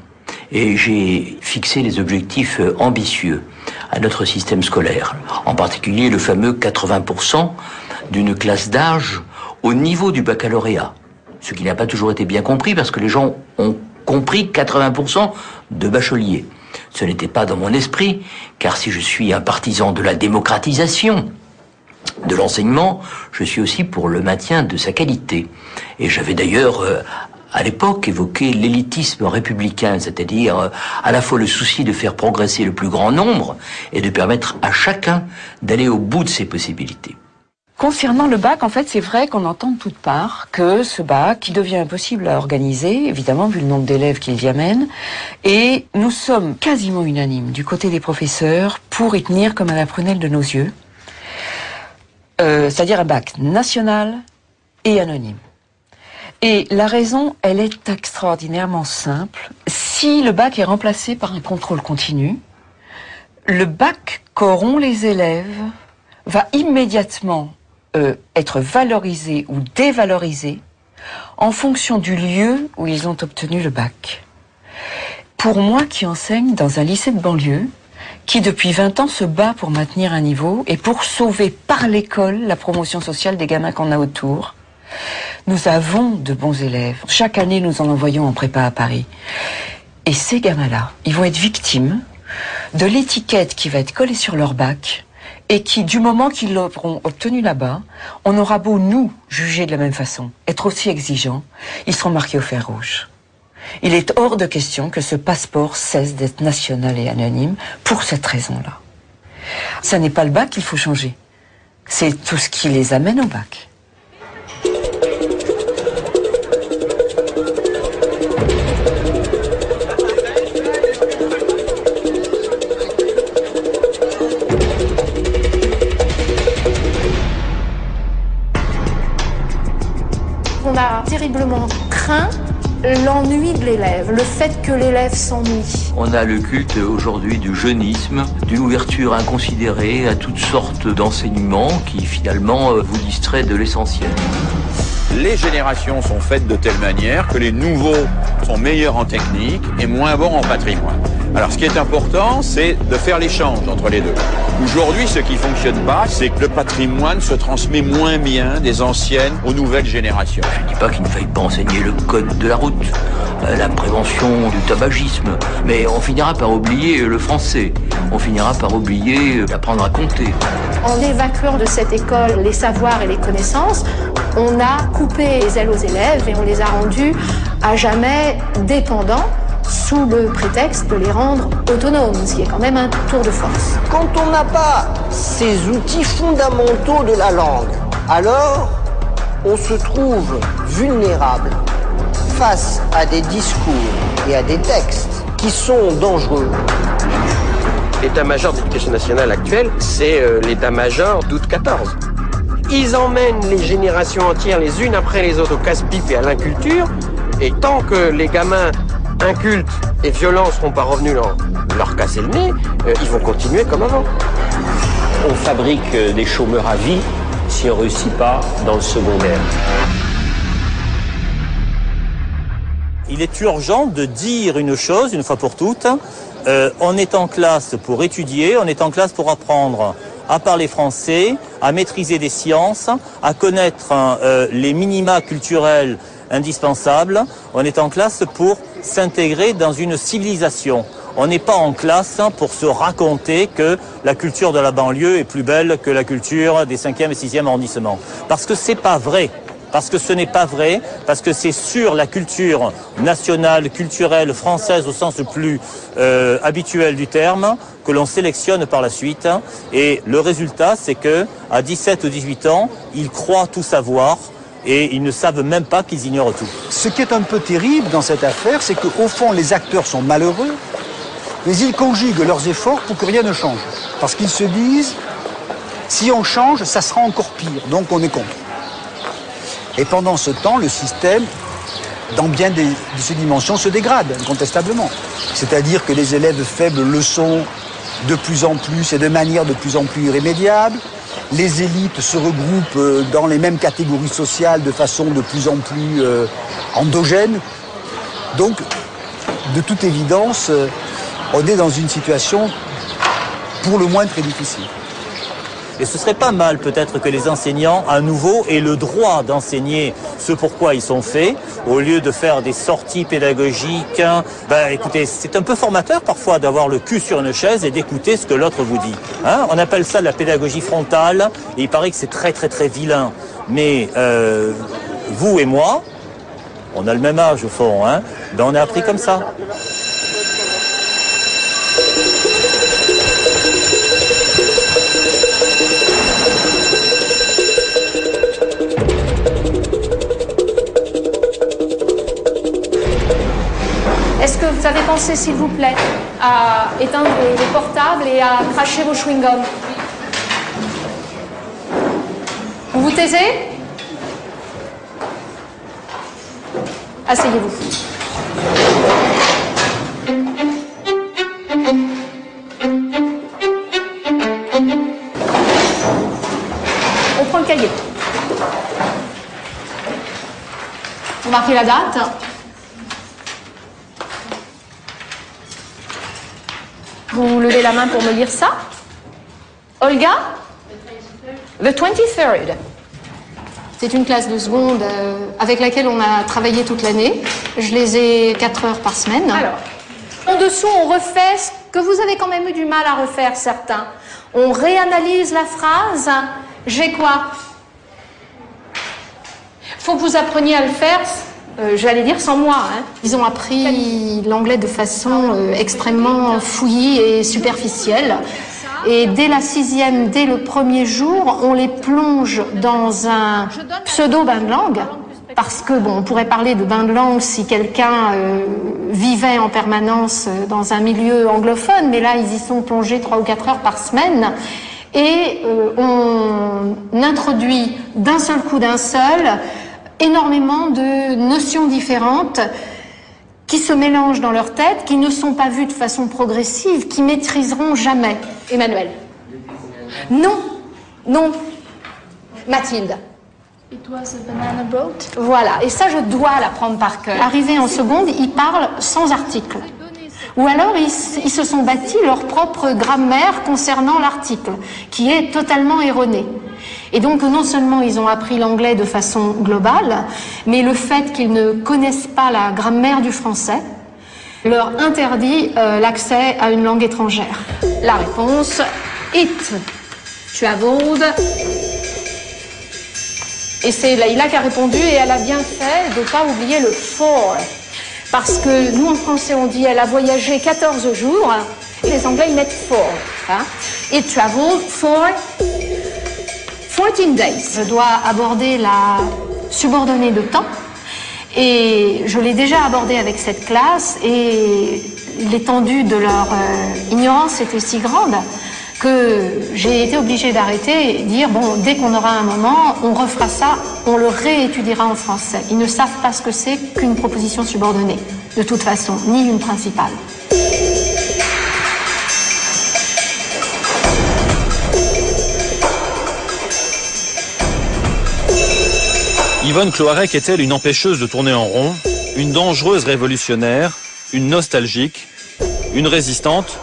Et j'ai fixé les objectifs ambitieux à notre système scolaire. En particulier le fameux 80% d'une classe d'âge au niveau du baccalauréat. Ce qui n'a pas toujours été bien compris parce que les gens ont compris 80% de bacheliers. Ce n'était pas dans mon esprit, car si je suis un partisan de la démocratisation de l'enseignement, je suis aussi pour le maintien de sa qualité. Et j'avais d'ailleurs, à l'époque, évoqué l'élitisme républicain, c'est-à-dire à la fois le souci de faire progresser le plus grand nombre et de permettre à chacun d'aller au bout de ses possibilités. Concernant le bac, en fait, c'est vrai qu'on entend de toutes parts que ce bac, qui devient impossible à organiser, évidemment, vu le nombre d'élèves qu'il y amène, et nous sommes quasiment unanimes du côté des professeurs pour y tenir comme à la prunelle de nos yeux, c'est-à-dire un bac national et anonyme. Et la raison, elle est extraordinairement simple. Si le bac est remplacé par un contrôle continu, le bac qu'auront les élèves va immédiatement être valorisé ou dévalorisé en fonction du lieu où ils ont obtenu le bac. Pour moi qui enseigne dans un lycée de banlieue, qui depuis 20 ans se bat pour maintenir un niveau et pour sauver par l'école la promotion sociale des gamins qu'on a autour, nous avons de bons élèves. Chaque année, nous en envoyons en prépa à Paris. Et ces gamins-là, ils vont être victimes de l'étiquette qui va être collée sur leur bac et qui, du moment qu'ils l'auront obtenu là-bas, on aura beau nous juger de la même façon, être aussi exigeants, ils seront marqués au fer rouge. Il est hors de question que ce passeport cesse d'être national et anonyme pour cette raison-là. Ça n'est pas le bac qu'il faut changer, c'est tout ce qui les amène au bac. On a terriblement craint l'ennui de l'élève, le fait que l'élève s'ennuie. On a le culte aujourd'hui du jeunisme, d'une ouverture inconsidérée à toutes sortes d'enseignements qui finalement vous distraient de l'essentiel. Les générations sont faites de telle manière que les nouveaux sont meilleurs en technique et moins bons en patrimoine. Alors ce qui est important, c'est de faire l'échange entre les deux. Aujourd'hui, ce qui ne fonctionne pas, c'est que le patrimoine se transmet moins bien des anciennes aux nouvelles générations. Je ne dis pas qu'il ne faille pas enseigner le code de la route, la prévention du tabagisme, mais on finira par oublier le français, on finira par oublier d'apprendre à compter. En évacuant de cette école les savoirs et les connaissances, on a coupé les ailes aux élèves et on les a rendus à jamais dépendants sous le prétexte de les rendre autonomes, ce qui est quand même un tour de force. Quand on n'a pas ces outils fondamentaux de la langue, alors on se trouve vulnérable face à des discours et à des textes qui sont dangereux. L'état-major de l'éducation nationale actuel, c'est l'état-major d'août 14. Ils emmènent les générations entières les unes après les autres au casse-pipe et à l'inculture, et tant que les gamins incultes et violents ne seront pas revenus leur casser le nez, ils vont continuer comme avant. On fabrique des chômeurs à vie si on ne réussit pas dans le secondaire. Il est urgent de dire une chose, une fois pour toutes. On est en classe pour étudier, on est en classe pour apprendre à parler français, à maîtriser des sciences, à connaître les minima culturels indispensables. On est en classe pour s'intégrer dans une civilisation. On n'est pas en classe pour se raconter que la culture de la banlieue est plus belle que la culture des 5e et 6e arrondissements. Parce que c'est pas vrai. Parce que ce n'est pas vrai, parce que c'est sur la culture nationale, culturelle, française au sens le plus habituel du terme, que l'on sélectionne par la suite. Et le résultat, c'est que à 17 ou 18 ans, ils croient tout savoir et ils ne savent même pas qu'ils ignorent tout. Ce qui est un peu terrible dans cette affaire, c'est qu'au fond, les acteurs sont malheureux. Mais ils conjuguent leurs efforts pour que rien ne change. Parce qu'ils se disent, si on change, ça sera encore pire, donc on est contre. Et pendant ce temps, le système, dans bien de ces dimensions, se dégrade, incontestablement. C'est-à-dire que les élèves faibles le sont de plus en plus et de manière de plus en plus irrémédiable. Les élites se regroupent dans les mêmes catégories sociales de façon de plus en plus endogène. Donc, de toute évidence, on est dans une situation pour le moins très difficile. Et ce serait pas mal peut-être que les enseignants, à nouveau, aient le droit d'enseigner ce pourquoi ils sont faits, au lieu de faire des sorties pédagogiques. Ben, écoutez, c'est un peu formateur parfois d'avoir le cul sur une chaise et d'écouter ce que l'autre vous dit. Hein, on appelle ça de la pédagogie frontale, et il paraît que c'est très très très vilain. Mais vous et moi, on a le même âge au fond, hein, ben on a appris comme ça. Est-ce que vous avez pensé, s'il vous plaît, à éteindre les portables et à cracher vos chewing-gums? Vous vous taisez? Asseyez-vous. On prend le cahier. Vous marquez la date. Vous levez la main pour me lire ça. Olga? The 23rd. C'est une classe de seconde avec laquelle on a travaillé toute l'année. Je les ai 4 heures par semaine. Alors, en dessous, on refait ce que vous avez quand même eu du mal à refaire, certains. On réanalyse la phrase. J'ai quoi? Faut que vous appreniez à le faire. J'allais dire sans moi. Hein. Ils ont appris l'anglais de façon extrêmement fouillie et superficielle. Et dès la 6e, dès le premier jour, on les plonge dans un pseudo-bain de langue. Parce que, bon, on pourrait parler de bain de langue si quelqu'un vivait en permanence dans un milieu anglophone, mais là, ils y sont plongés 3 ou 4 heures par semaine. Et on introduit d'un seul coup, énormément de notions différentes qui se mélangent dans leur tête, qui ne sont pas vues de façon progressive, qui maîtriseront jamais. Emmanuel? Non, non. Mathilde? It was a banana boat. Voilà, et ça je dois l'apprendre par cœur. Arrivé en seconde, ils parlent sans article. Ou alors ils se sont bâtis leur propre grammaire concernant l'article, qui est totalement erronée. Et donc non seulement ils ont appris l'anglais de façon globale, mais le fait qu'ils ne connaissent pas la grammaire du français leur interdit l'accès à une langue étrangère. La réponse, it traveled. Et c'est Laïla qui a répondu et elle a bien fait de ne pas oublier le for. Parce que nous en français on dit elle a voyagé 14 jours, et les Anglais ils mettent for. Hein? It traveled for 14 days. Je dois aborder la subordonnée de temps et je l'ai déjà abordée avec cette classe et l'étendue de leur ignorance était si grande que j'ai été obligée d'arrêter et dire bon, dès qu'on aura un moment, on refera ça, on le réétudiera en français. Ils ne savent pas ce que c'est qu'une proposition subordonnée, de toute façon, ni une principale. Yvonne Cloarec est-elle une empêcheuse de tourner en rond, une dangereuse révolutionnaire, une nostalgique, une résistante,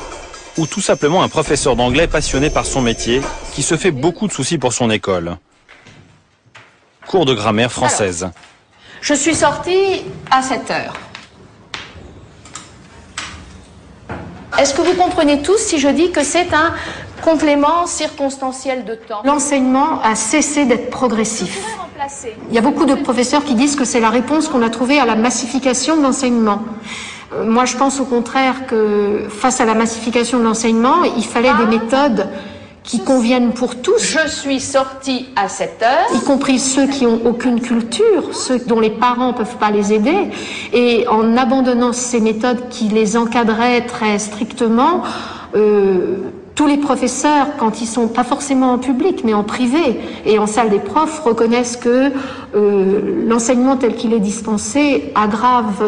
ou tout simplement un professeur d'anglais passionné par son métier, qui se fait beaucoup de soucis pour son école? Cours de grammaire française. Alors, je suis sortie à 7 heures. Est-ce que vous comprenez tous si je dis que c'est un complément circonstanciel de temps? L'enseignement a cessé d'être progressif. Il y a beaucoup de professeurs qui disent que c'est la réponse qu'on a trouvée à la massification de l'enseignement. Moi, je pense au contraire que face à la massification de l'enseignement, il fallait des méthodes qui conviennent pour tous. Je suis sortie à 7 heures. Y compris ceux qui n'ont aucune culture, ceux dont les parents ne peuvent pas les aider. Et en abandonnant ces méthodes qui les encadraient très strictement, tous les professeurs, quand ils sont pas forcément en public, mais en privé et en salle des profs, reconnaissent que l'enseignement tel qu'il est dispensé aggrave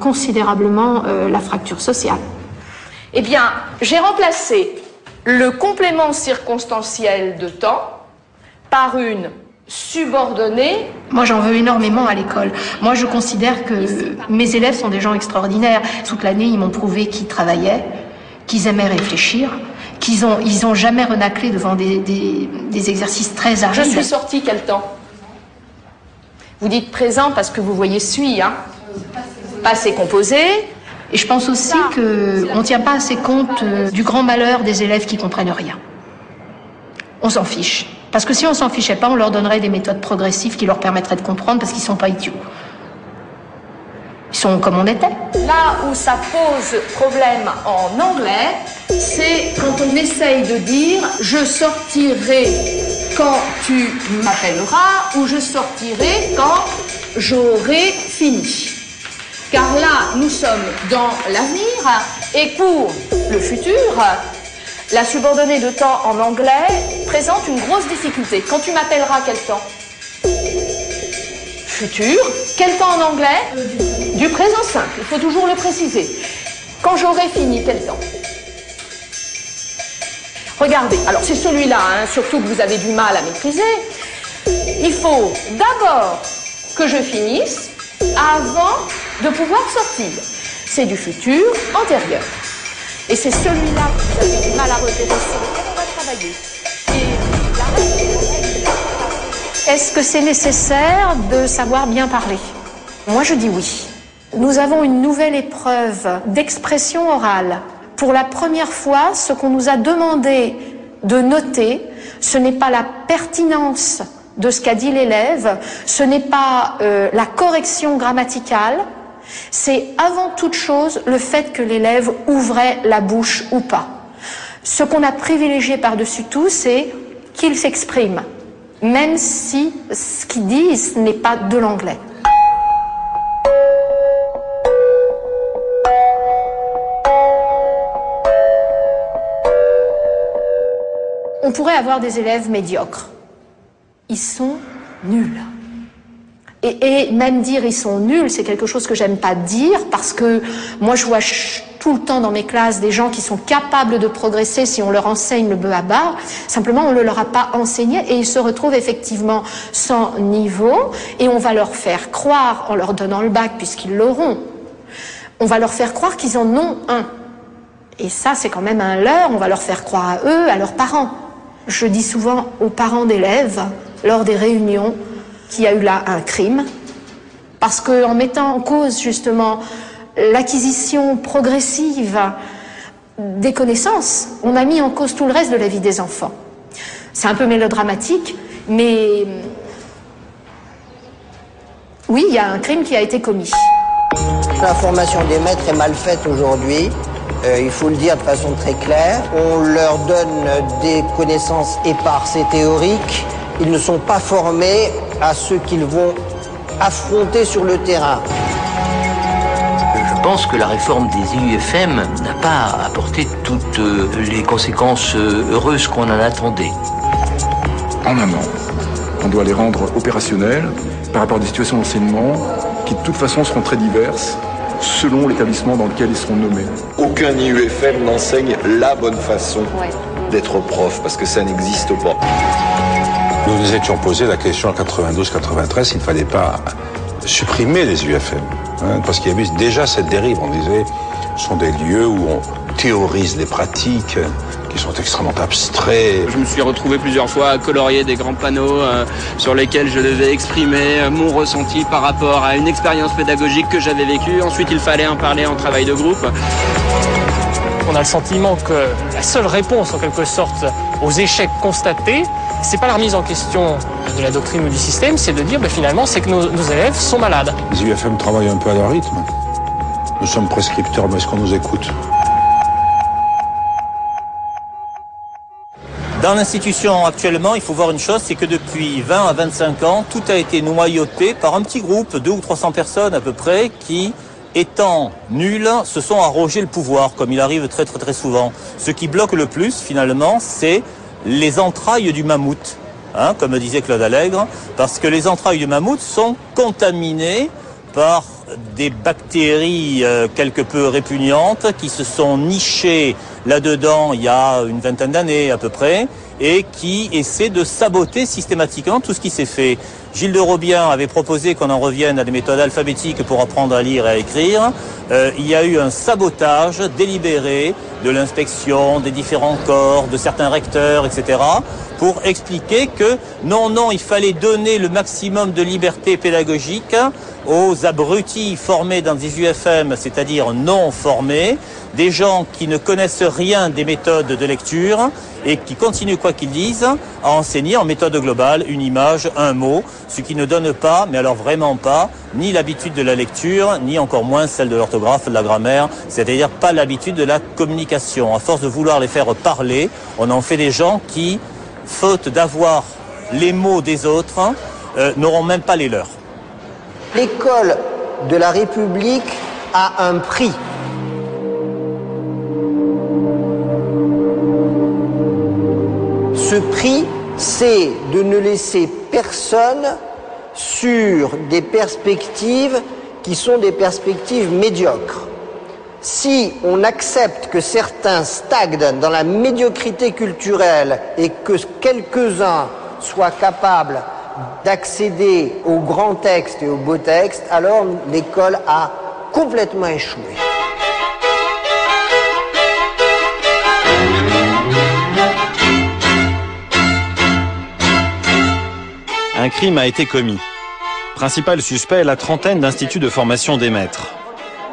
considérablement la fracture sociale. Eh bien, j'ai remplacé le complément circonstanciel de temps par une subordonnée. Moi, j'en veux énormément à l'école. Moi, je considère que mes élèves sont des gens extraordinaires. Toute l'année, ils m'ont prouvé qu'ils travaillaient, qu'ils aimaient réfléchir, qu'ils ont jamais renaclé devant des exercices très arides. Je suis sortie quel temps? Vous dites présent parce que vous voyez suis, hein? Passé composé. Et je pense aussi qu'on ne tient pas assez compte du grand malheur des élèves qui comprennent rien. On s'en fiche. Parce que si on s'en fichait pas, on leur donnerait des méthodes progressives qui leur permettraient de comprendre parce qu'ils sont pas idiots. Ils sont comme on était. Là où ça pose problème en anglais, c'est quand on essaye de dire « je sortirai quand tu m'appelleras » ou « je sortirai quand j'aurai fini ». Car là, nous sommes dans l'avenir et pour le futur, la subordonnée de temps en anglais présente une grosse difficulté. Quand tu m'appelleras, quel temps? Futur. Quel temps en anglais? Du présent simple. Il faut toujours le préciser. Quand j'aurai fini, quel temps? Regardez. Alors c'est celui-là, hein, surtout que vous avez du mal à maîtriser. Il faut d'abord que je finisse avant de pouvoir sortir. C'est du futur antérieur. Et c'est celui-là que vous avez du mal à repérer, sur lequel on va travailler. Est-ce que c'est nécessaire de savoir bien parler? Moi, je dis oui. Nous avons une nouvelle épreuve d'expression orale. Pour la première fois, ce qu'on nous a demandé de noter, ce n'est pas la pertinence de ce qu'a dit l'élève, ce n'est pas la correction grammaticale, c'est avant toute chose le fait que l'élève ouvrait la bouche ou pas. Ce qu'on a privilégié par-dessus tout, c'est qu'il s'exprime, même si ce qu'il dit, ce n'est pas de l'anglais. On pourrait avoir des élèves médiocres. Ils sont nuls. Et même dire ils sont nuls, c'est quelque chose que j'aime pas dire parce que moi je vois tout le temps dans mes classes des gens qui sont capables de progresser si on leur enseigne le bœuf à bas. Simplement on ne leur a pas enseigné et ils se retrouvent effectivement sans niveau et on va leur faire croire en leur donnant le bac puisqu'ils l'auront. On va leur faire croire qu'ils en ont un. Et ça c'est quand même un leurre, on va leur faire croire à eux, à leurs parents. Je dis souvent aux parents d'élèves lors des réunions qu'il y a eu là un crime, parce qu'en mettant en cause justement l'acquisition progressive des connaissances, on a mis en cause tout le reste de la vie des enfants. C'est un peu mélodramatique, mais oui, il y a un crime qui a été commis. La formation des maîtres est mal faite aujourd'hui. Il faut le dire de façon très claire. On leur donne des connaissances éparses et théoriques. Ils ne sont pas formés à ce qu'ils vont affronter sur le terrain. Je pense que la réforme des IUFM n'a pas apporté toutes les conséquences heureuses qu'on en attendait. En amont, on doit les rendre opérationnels par rapport à des situations d'enseignement qui de toute façon seront très diverses selon l'établissement dans lequel ils seront nommés. Aucun IUFM n'enseigne la bonne façon d'être prof, parce que ça n'existe pas. Nous nous étions posé la question en 92-93 s'il ne fallait pas supprimer les IUFM. Parce qu'il y avait déjà cette dérive. On disait, ce sont des lieux où on théorise les pratiques qui sont extrêmement abstraits. Je me suis retrouvé plusieurs fois à colorier des grands panneaux sur lesquels je devais exprimer mon ressenti par rapport à une expérience pédagogique que j'avais vécue. Ensuite, il fallait en parler en travail de groupe. On a le sentiment que la seule réponse, en quelque sorte, aux échecs constatés, c'est pas la remise en question de la doctrine ou du système, c'est de dire finalement c'est que nos élèves sont malades. Les IUFM travaillent un peu à leur rythme. Nous sommes prescripteurs, mais est-ce qu'on nous écoute ? Dans l'institution actuellement, il faut voir une chose, c'est que depuis 20 à 25 ans, tout a été noyauté par un petit groupe, 200 ou 300 personnes à peu près, qui, étant nuls, se sont arrogés le pouvoir, comme il arrive très souvent. Ce qui bloque le plus, finalement, c'est les entrailles du mammouth, hein, comme disait Claude Allègre, parce que les entrailles du mammouth sont contaminées par des bactéries quelque peu répugnantes qui se sont nichées là-dedans il y a une vingtaine d'années à peu près et qui essaient de saboter systématiquement tout ce qui s'est fait. Gilles de Robien avait proposé qu'on en revienne à des méthodes alphabétiques pour apprendre à lire et à écrire. Il y a eu un sabotage délibéré de l'inspection, des différents corps, de certains recteurs, etc., pour expliquer que non, il fallait donner le maximum de liberté pédagogique aux abrutis formés dans des UFM, c'est-à-dire non formés, des gens qui ne connaissent rien des méthodes de lecture et qui continuent, quoi qu'ils disent, à enseigner en méthode globale une image, un mot, ce qui ne donne pas, mais alors vraiment pas, ni l'habitude de la lecture, ni encore moins celle de l'orthographe, de la grammaire, c'est-à-dire pas l'habitude de la communication. À force de vouloir les faire parler, on en fait des gens qui, faute d'avoir les mots des autres, n'auront même pas les leurs. L'école de la République a un prix. Ce prix, c'est de ne laisser personne sur des perspectives qui sont des perspectives médiocres. Si on accepte que certains stagnent dans la médiocrité culturelle et que quelques-uns soient capables d'accéder aux grands textes et aux beaux textes, alors l'école a complètement échoué. Un crime a été commis. Principal suspect, la trentaine d'instituts de formation des maîtres.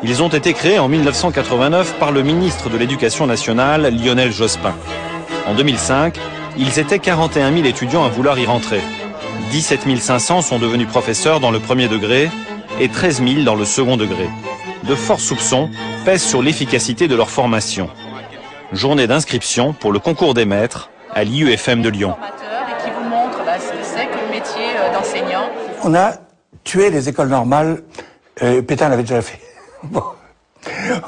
Ils ont été créés en 1989 par le ministre de l'Éducation nationale, Lionel Jospin. En 2005, ils étaient 41 000 étudiants à vouloir y rentrer. 17 500 sont devenus professeurs dans le premier degré et 13 000 dans le second degré. De forts soupçons pèsent sur l'efficacité de leur formation. Journée d'inscription pour le concours des maîtres à l'IUFM de Lyon. Et qui vous montre ce que c'est que le métier d'enseignant. On a tué les écoles normales, Pétain l'avait déjà fait. Bon.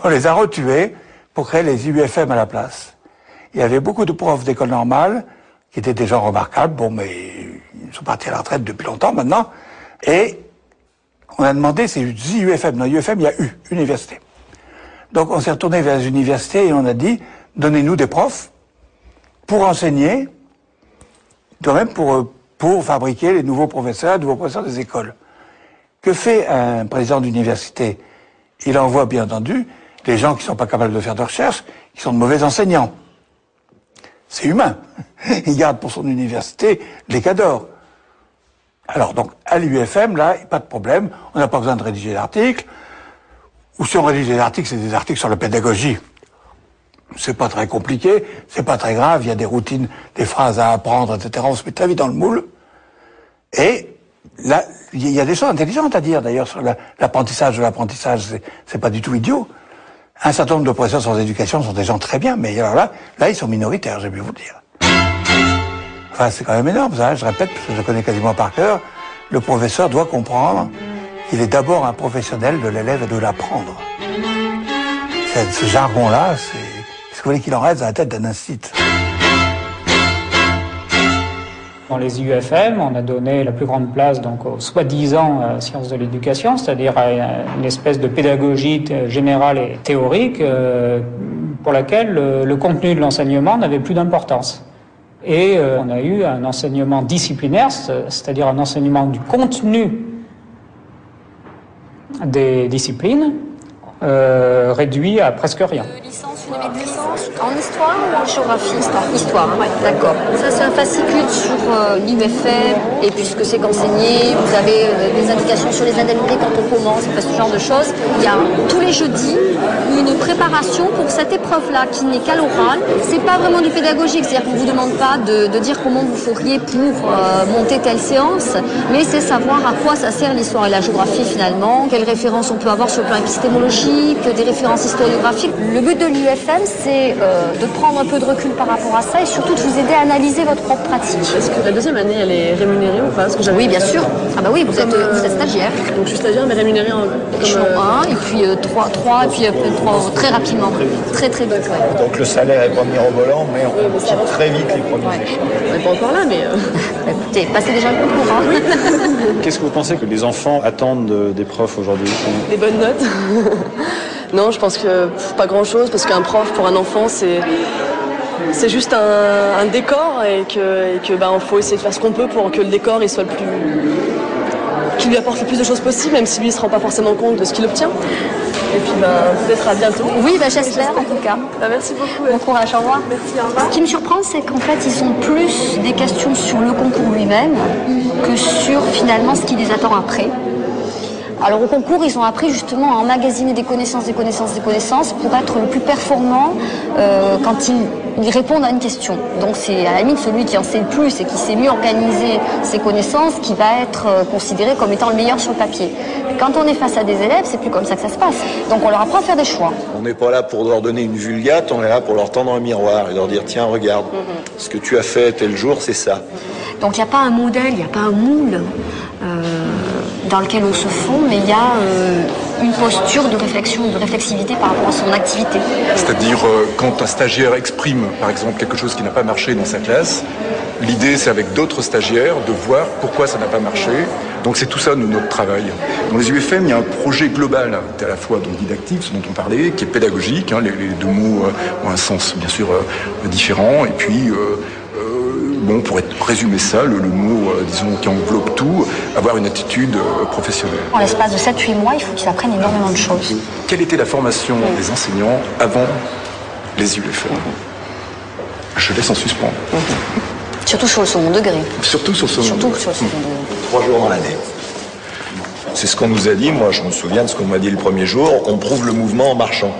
On les a retués pour créer les IUFM à la place. Il y avait beaucoup de profs d'école normale qui étaient des gens remarquables, bon, mais ils sont partis à la retraite depuis longtemps maintenant, et on a demandé, c'est IUFM, dans IUFM il y a université. Donc on s'est retourné vers les universités et on a dit, donnez-nous des profs pour enseigner, de même pour fabriquer les nouveaux professeurs des écoles. Que fait un président d'université? Il envoie bien entendu des gens qui ne sont pas capables de faire de recherche, qui sont de mauvais enseignants. C'est humain. Il garde pour son université les cadors. Alors donc, à l'UFM, là, pas de problème, on n'a pas besoin de rédiger d'articles, ou si on rédige des articles, c'est des articles sur la pédagogie. C'est pas très compliqué, c'est pas très grave, il y a des routines, des phrases à apprendre, etc. On se met très vite dans le moule. Et là, il y a des choses intelligentes à dire, d'ailleurs, sur l'apprentissage de l'apprentissage, c'est pas du tout idiot. Un certain nombre de professeurs sans éducation sont des gens très bien, mais alors là, ils sont minoritaires, j'ai pu vous le dire. Enfin, c'est quand même énorme, ça, je répète, parce que je le connais quasiment par cœur. Le professeur doit comprendre qu'il est d'abord un professionnel de l'élève et de l'apprendre. Ce jargon-là, c'est ce que vous voulez qu'il en reste dans la tête d'un institut. Dans les IUFM, on a donné la plus grande place donc aux soi-disant sciences de l'éducation, c'est-à-dire à une espèce de pédagogie générale et théorique pour laquelle le contenu de l'enseignement n'avait plus d'importance. Et on a eu un enseignement disciplinaire, c'est-à-dire un enseignement du contenu des disciplines, réduit à presque rien. Licence en histoire ou en géographie? Histoire, ouais, d'accord. Ça, c'est un fascicule sur l'IUFM, et puis ce que c'est qu'enseigner. Vous avez des indications sur les indemnités quand on commence, ce genre de choses. Il y a tous les jeudis une préparation pour cette épreuve-là qui n'est qu'à l'oral. C'est pas vraiment du pédagogique, c'est-à-dire qu'on vous demande pas de dire comment vous feriez pour monter telle séance, mais c'est savoir à quoi ça sert l'histoire et la géographie finalement, quelles références on peut avoir sur le plan épistémologique, des références historiographiques. Le but de l'UFM, c'est de prendre un peu de recul par rapport à ça et surtout de vous aider à analyser votre propre pratique. Est-ce que la deuxième année, elle est rémunérée ou pas? Oui, bien sûr. Ah bah oui, vous êtes stagiaire. Donc je suis stagiaire, mais rémunérée en comme 1, et puis 3, et puis 3 très rapidement. Très vite, ouais. Donc le salaire est pas mirobolant, mais on tire très vite les premiers échelons. On n'est pas encore là, mais... Écoutez, passez déjà le concours. Hein. Qu'est-ce que vous pensez que les enfants attendent des profs aujourd'hui? Des bonnes notes. Non, je pense que pas grand-chose, parce qu'un prof, pour un enfant, c'est juste un décor et que faut essayer de faire ce qu'on peut pour que le décor il soit le plus... qu'il lui apporte le plus de choses possible, même si lui ne se rend pas forcément compte de ce qu'il obtient. Et puis peut-être à bientôt. Oui, j'espère en tout cas. Merci beaucoup. Bon courage, au revoir. Merci, au revoir. Ce qui me surprend, c'est qu'en fait, ils sont plus des questions sur le concours lui-même que sur finalement ce qui les attend après. Alors au concours, ils ont appris justement à emmagasiner des connaissances pour être le plus performant quand ils répondent à une question. Donc c'est à la limite celui qui en sait le plus et qui sait mieux organiser ses connaissances qui va être considéré comme étant le meilleur sur le papier. Quand on est face à des élèves, c'est plus comme ça que ça se passe. Donc on leur apprend à faire des choix. On n'est pas là pour leur donner une vulgate, on est là pour leur tendre un miroir et leur dire tiens regarde, ce que tu as fait tel jour c'est ça. Donc il n'y a pas un modèle, il n'y a pas un moule dans lequel on se fond, mais il y a une posture de réflexion, de réflexivité par rapport à son activité. C'est-à-dire quand un stagiaire exprime par exemple quelque chose qui n'a pas marché dans sa classe, l'idée c'est avec d'autres stagiaires de voir pourquoi ça n'a pas marché. Donc c'est tout ça notre travail. Dans les UFM, il y a un projet global qui est à la fois donc, didactique, ce dont on parlait, qui est pédagogique. Hein, les deux mots ont un sens bien sûr différent. Et puis on pourrait résumer ça, le mot, disons, qui enveloppe tout, avoir une attitude professionnelle. En l'espace de 7-8 mois, il faut qu'ils apprennent énormément de choses. Quelle était la formation des enseignants avant les UFM? Je laisse en suspens. Surtout sur le second degré. Surtout sur le second degré. 3 jours dans l'année. C'est ce qu'on nous a dit, moi je me souviens de ce qu'on m'a dit le premier jour, on prouve le mouvement en marchant.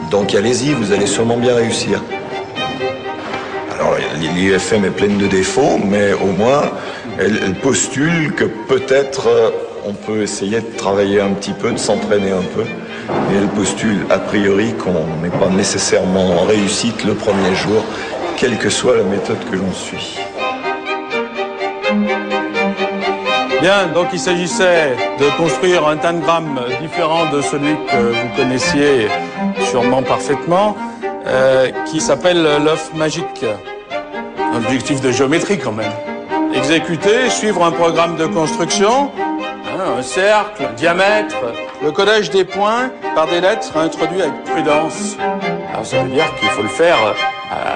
Donc allez-y, vous allez sûrement bien réussir. Alors l'IUFM est pleine de défauts, mais au moins elle postule que peut-être on peut essayer de travailler un petit peu, de s'entraîner un peu. Et elle postule a priori qu'on n'est pas nécessairement en réussite le premier jour, quelle que soit la méthode que l'on suit. Bien, donc il s'agissait de construire un tangram différent de celui que vous connaissiez sûrement parfaitement, qui s'appelle l'œuf magique. Un objectif de géométrie quand même. Exécuter, suivre un programme de construction, un cercle, un diamètre. Le codage des points par des lettres sera introduit avec prudence. Alors ça veut dire qu'il faut le faire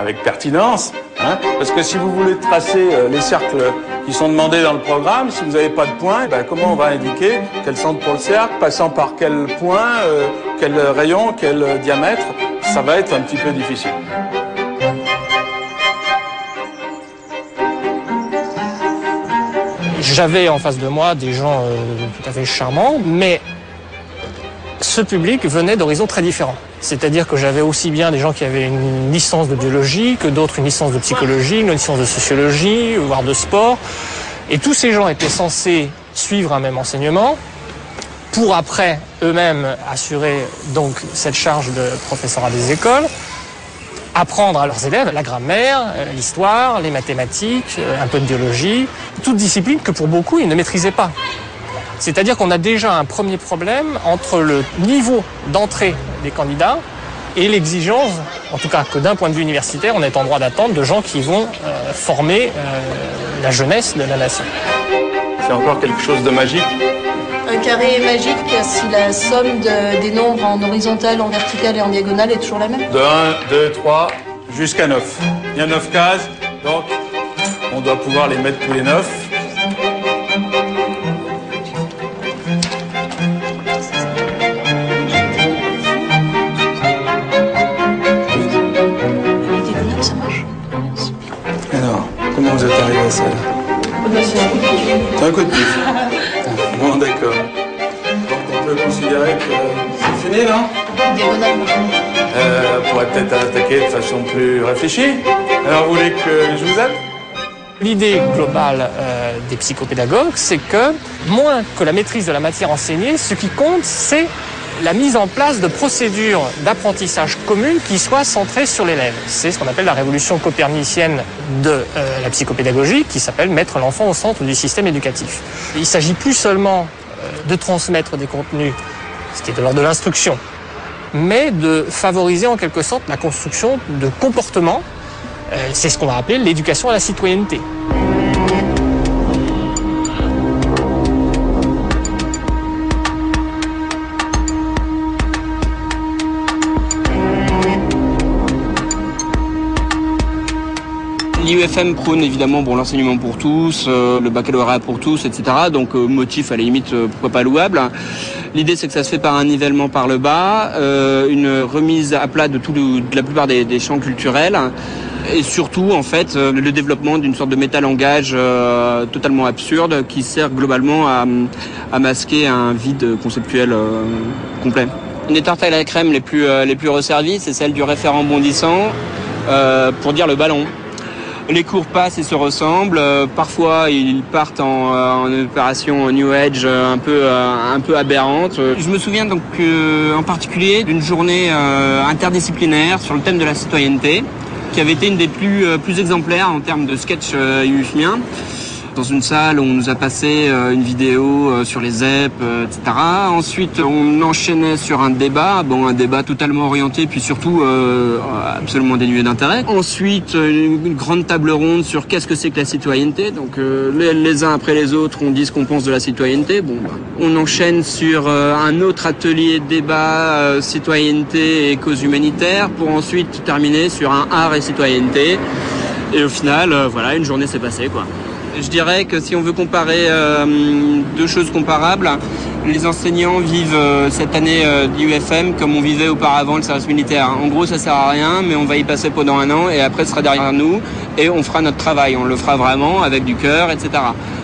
avec pertinence, parce que si vous voulez tracer les cercles qui sont demandés dans le programme, si vous n'avez pas de points, comment on va indiquer quel centre pour le cercle, passant par quel point, quel rayon, quel diamètre, ça va être un petit peu difficile. J'avais en face de moi des gens tout à fait charmants, mais ce public venait d'horizons très différents. C'est-à-dire que j'avais aussi bien des gens qui avaient une licence de biologie, que d'autres une licence de psychologie, une licence de sociologie, voire de sport. Et tous ces gens étaient censés suivre un même enseignement pour après eux-mêmes assurer donc cette charge de professeur à des écoles, apprendre à leurs élèves la grammaire, l'histoire, les mathématiques, un peu de biologie, toutes disciplines que pour beaucoup ils ne maîtrisaient pas. C'est-à-dire qu'on a déjà un premier problème entre le niveau d'entrée des candidats et l'exigence, en tout cas que d'un point de vue universitaire, on est en droit d'attendre de gens qui vont former la jeunesse de la nation. C'est encore quelque chose de magique. Un carré est magique si la somme des nombres en horizontal, en vertical et en diagonale est toujours la même. De 1, 2, 3, jusqu'à 9. Il y a 9 cases, donc on doit pouvoir les mettre tous les 9. Alors, comment vous êtes arrivé à ça là ? C'est un coup de pif. Bon, d'accord. Donc on peut considérer que c'est fini, non? On pourrait peut-être attaquer de façon plus réfléchie. Alors, vous voulez que je vous aide? L'idée globale des psychopédagogues, c'est que, moins que la maîtrise de la matière enseignée, ce qui compte, c'est la mise en place de procédures d'apprentissage communes qui soient centrées sur l'élève. C'est ce qu'on appelle la révolution copernicienne de la psychopédagogie, qui s'appelle mettre l'enfant au centre du système éducatif. Il ne s'agit plus seulement de transmettre des contenus, ce qui est de l'ordre de l'instruction, mais de favoriser en quelque sorte la construction de comportements. C'est ce qu'on va appeler l'éducation à la citoyenneté. L'IUFM prône évidemment l'enseignement pour tous, le baccalauréat pour tous, etc. Donc motif à la limite, pourquoi pas louable. L'idée c'est que ça se fait par un nivellement par le bas, une remise à plat de la plupart des champs culturels. Et surtout, en fait, le développement d'une sorte de métalangage totalement absurde qui sert globalement à masquer un vide conceptuel complet. Les tartes à la crème les plus resservies, c'est celle du référent bondissant pour dire le ballon. Les cours passent et se ressemblent. Parfois, ils partent en opération New Age un peu aberrante. Je me souviens donc en particulier d'une journée interdisciplinaire sur le thème de la citoyenneté, qui avait été une des plus exemplaires en termes de sketch UFMien. Dans une salle où on nous a passé une vidéo sur les ZEP, etc. Ensuite, on enchaînait sur un débat totalement orienté, puis surtout absolument dénué d'intérêt. Ensuite, une grande table ronde sur qu'est-ce que c'est que la citoyenneté. Donc les uns après les autres, on dit ce qu'on pense de la citoyenneté. On enchaîne sur un autre atelier débat citoyenneté et cause humanitaire, pour ensuite terminer sur un art et citoyenneté. Et au final, une journée s'est passée, quoi. Je dirais que si on veut comparer deux choses comparables, les enseignants vivent cette année d'IUFM comme on vivait auparavant le service militaire. En gros, ça sert à rien, mais on va y passer pendant un an et après, ce sera derrière nous et on fera notre travail. On le fera vraiment avec du cœur, etc.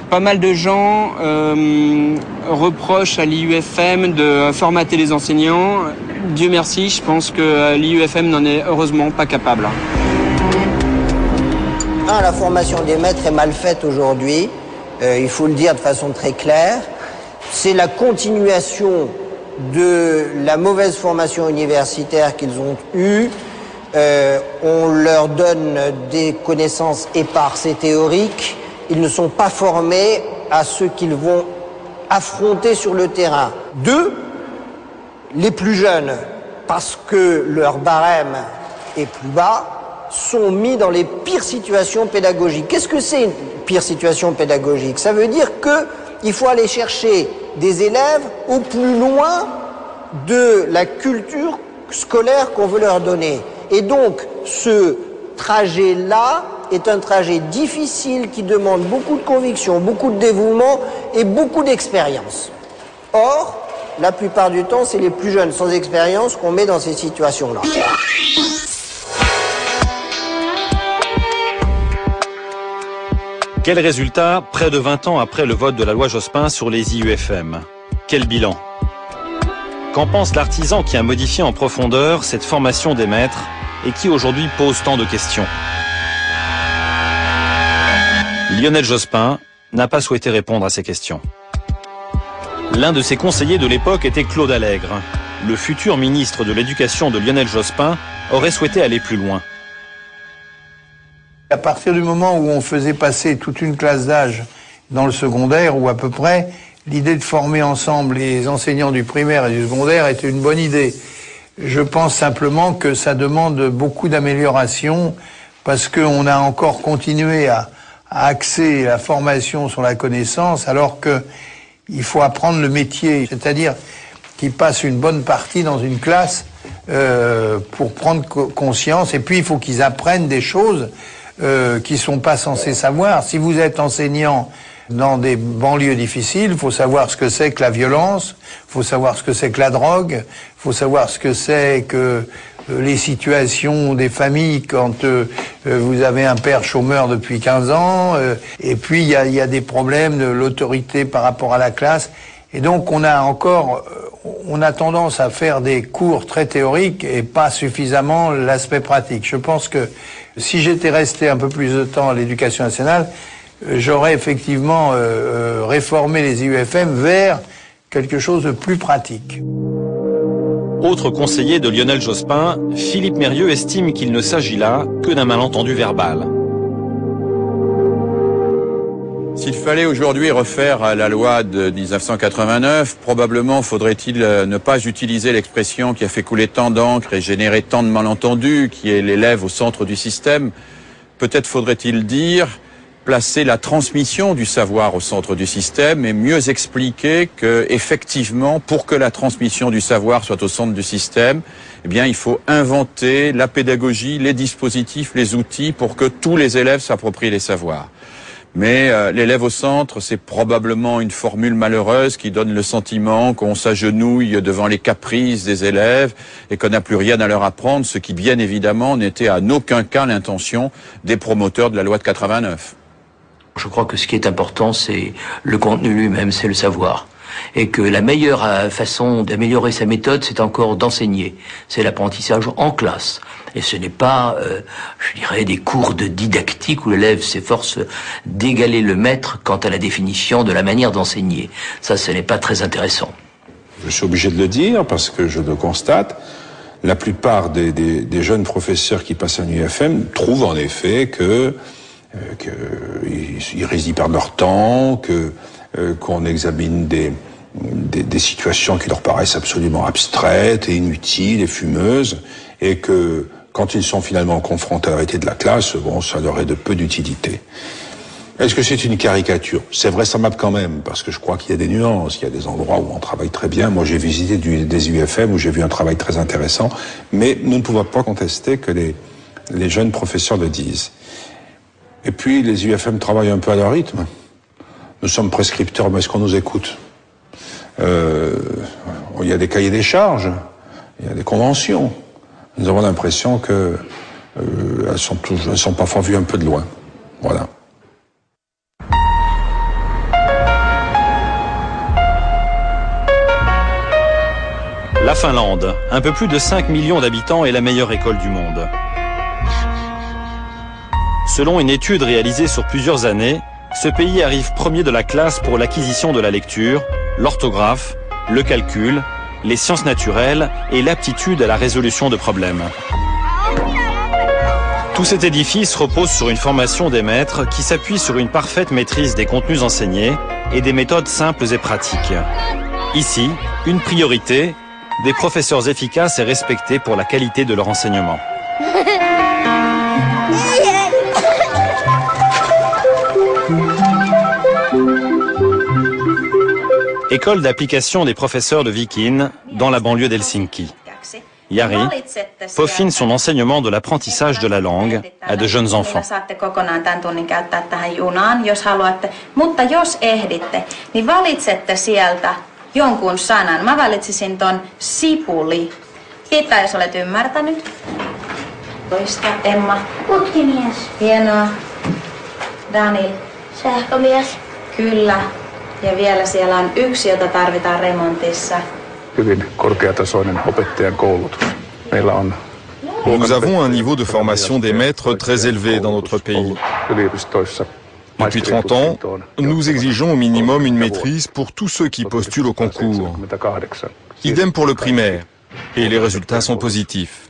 Pas mal de gens reprochent à l'IUFM de formater les enseignants. Dieu merci, je pense que l'IUFM n'en est heureusement pas capable. La formation des maîtres est mal faite aujourd'hui, il faut le dire de façon très claire. C'est la continuation de la mauvaise formation universitaire qu'ils ont eue. On leur donne des connaissances éparses et théoriques. Ils ne sont pas formés à ce qu'ils vont affronter sur le terrain. Deux, les plus jeunes, parce que leur barème est plus bas, sont mis dans les pires situations pédagogiques. Qu'est-ce que c'est une pire situation pédagogique? Ça veut dire qu'il faut aller chercher des élèves au plus loin de la culture scolaire qu'on veut leur donner. Et donc, ce trajet-là est un trajet difficile qui demande beaucoup de conviction, beaucoup de dévouement et beaucoup d'expérience. Or, la plupart du temps, c'est les plus jeunes sans expérience qu'on met dans ces situations-là. Quel résultat, près de 20 ans après le vote de la loi Jospin sur les IUFM? Quel bilan? Qu'en pense l'artisan qui a modifié en profondeur cette formation des maîtres et qui aujourd'hui pose tant de questions? Lionel Jospin n'a pas souhaité répondre à ces questions. L'un de ses conseillers de l'époque était Claude Allègre. Le futur ministre de l'Éducation de Lionel Jospin aurait souhaité aller plus loin. À partir du moment où on faisait passer toute une classe d'âge dans le secondaire, ou à peu près, l'idée de former ensemble les enseignants du primaire et du secondaire était une bonne idée. Je pense simplement que ça demande beaucoup d'amélioration parce qu'on a encore continué à axer la formation sur la connaissance alors que il faut apprendre le métier, c'est-à-dire qu'ils passent une bonne partie dans une classe pour prendre conscience, et puis il faut qu'ils apprennent des choses qui sont pas censés savoir. Si vous êtes enseignant dans des banlieues difficiles, il faut savoir ce que c'est que la violence, il faut savoir ce que c'est que la drogue, il faut savoir ce que c'est que les situations des familles quand vous avez un père chômeur depuis 15 ans, et puis il y a des problèmes de l'autorité par rapport à la classe. Et donc on a tendance à faire des cours très théoriques et pas suffisamment l'aspect pratique. Je pense que si j'étais resté un peu plus de temps à l'éducation nationale, j'aurais effectivement réformé les IUFM vers quelque chose de plus pratique. Autre conseiller de Lionel Jospin, Philippe Mérieux estime qu'il ne s'agit là que d'un malentendu verbal. S'il fallait aujourd'hui refaire la loi de 1989, probablement faudrait-il ne pas utiliser l'expression qui a fait couler tant d'encre et générer tant de malentendus, qui est l'élève au centre du système. Peut-être faudrait-il dire placer la transmission du savoir au centre du système et mieux expliquer que, effectivement, pour que la transmission du savoir soit au centre du système, eh bien, il faut inventer la pédagogie, les dispositifs, les outils pour que tous les élèves s'approprient les savoirs. Mais l'élève au centre, c'est probablement une formule malheureuse qui donne le sentiment qu'on s'agenouille devant les caprices des élèves et qu'on n'a plus rien à leur apprendre, ce qui, bien évidemment, n'était en aucun cas l'intention des promoteurs de la loi de 89. Je crois que ce qui est important, c'est le contenu lui-même, c'est le savoir. Et que la meilleure façon d'améliorer sa méthode, c'est encore d'enseigner. C'est l'apprentissage en classe. Et ce n'est pas, je dirais, des cours de didactique où l'élève s'efforce d'égaler le maître quant à la définition de la manière d'enseigner. Ça, ce n'est pas très intéressant. Je suis obligé de le dire parce que je le constate. La plupart des jeunes professeurs qui passent un UFM trouvent en effet ils perdent leur temps, qu'on examine des situations qui leur paraissent absolument abstraites et inutiles et fumeuses, et que quand ils sont finalement confrontés à la réalité de la classe, bon, ça leur est de peu d'utilité. Est-ce que c'est une caricature? C'est vraisemblable quand même, parce que je crois qu'il y a des nuances, il y a des endroits où on travaille très bien. Moi, j'ai visité des UFM où j'ai vu un travail très intéressant, mais nous ne pouvons pas contester que les jeunes professeurs le disent. Et puis, les UFM travaillent un peu à leur rythme. Nous sommes prescripteurs, mais est-ce qu'on nous écoute? Il y a des cahiers des charges, il y a des conventions. Nous avons l'impression que elles sont parfois vues un peu de loin. Voilà. La Finlande, un peu plus de 5 millions d'habitants, est la meilleure école du monde. Selon une étude réalisée sur plusieurs années, ce pays arrive premier de la classe pour l'acquisition de la lecture, l'orthographe, le calcul, les sciences naturelles et l'aptitude à la résolution de problèmes. Tout cet édifice repose sur une formation des maîtres qui s'appuie sur une parfaite maîtrise des contenus enseignés et des méthodes simples et pratiques. Ici, une priorité, des professeurs efficaces et respectés pour la qualité de leur enseignement. École d'application des professeurs de Vikin, dans la banlieue d'Helsinki. Jari peaufine son enseignement de l'apprentissage de la langue à de jeunes enfants. Mutta jos ehditte, niin valitsette sieltä jonkun sanan. Mä valitsisin ton sipuli. Kiitos, jos olet ymmärtänyt. Toista, Emma. Putkimies. Hienoa. Daniel. Sähkömies. Kyllä. Ja vielä siellä on yksi, jota tarvitaan remontissa. Hyvin korkeatasoinen opettajan koulutus. Meillä on Nous avons un niveau de formation des maîtres très élevé dans notre pays. Depuis 30 ans, nous exigeons au minimum une maîtrise pour tous ceux qui postulent au concours. Idem pour le primaire. Et les résultats sont positifs.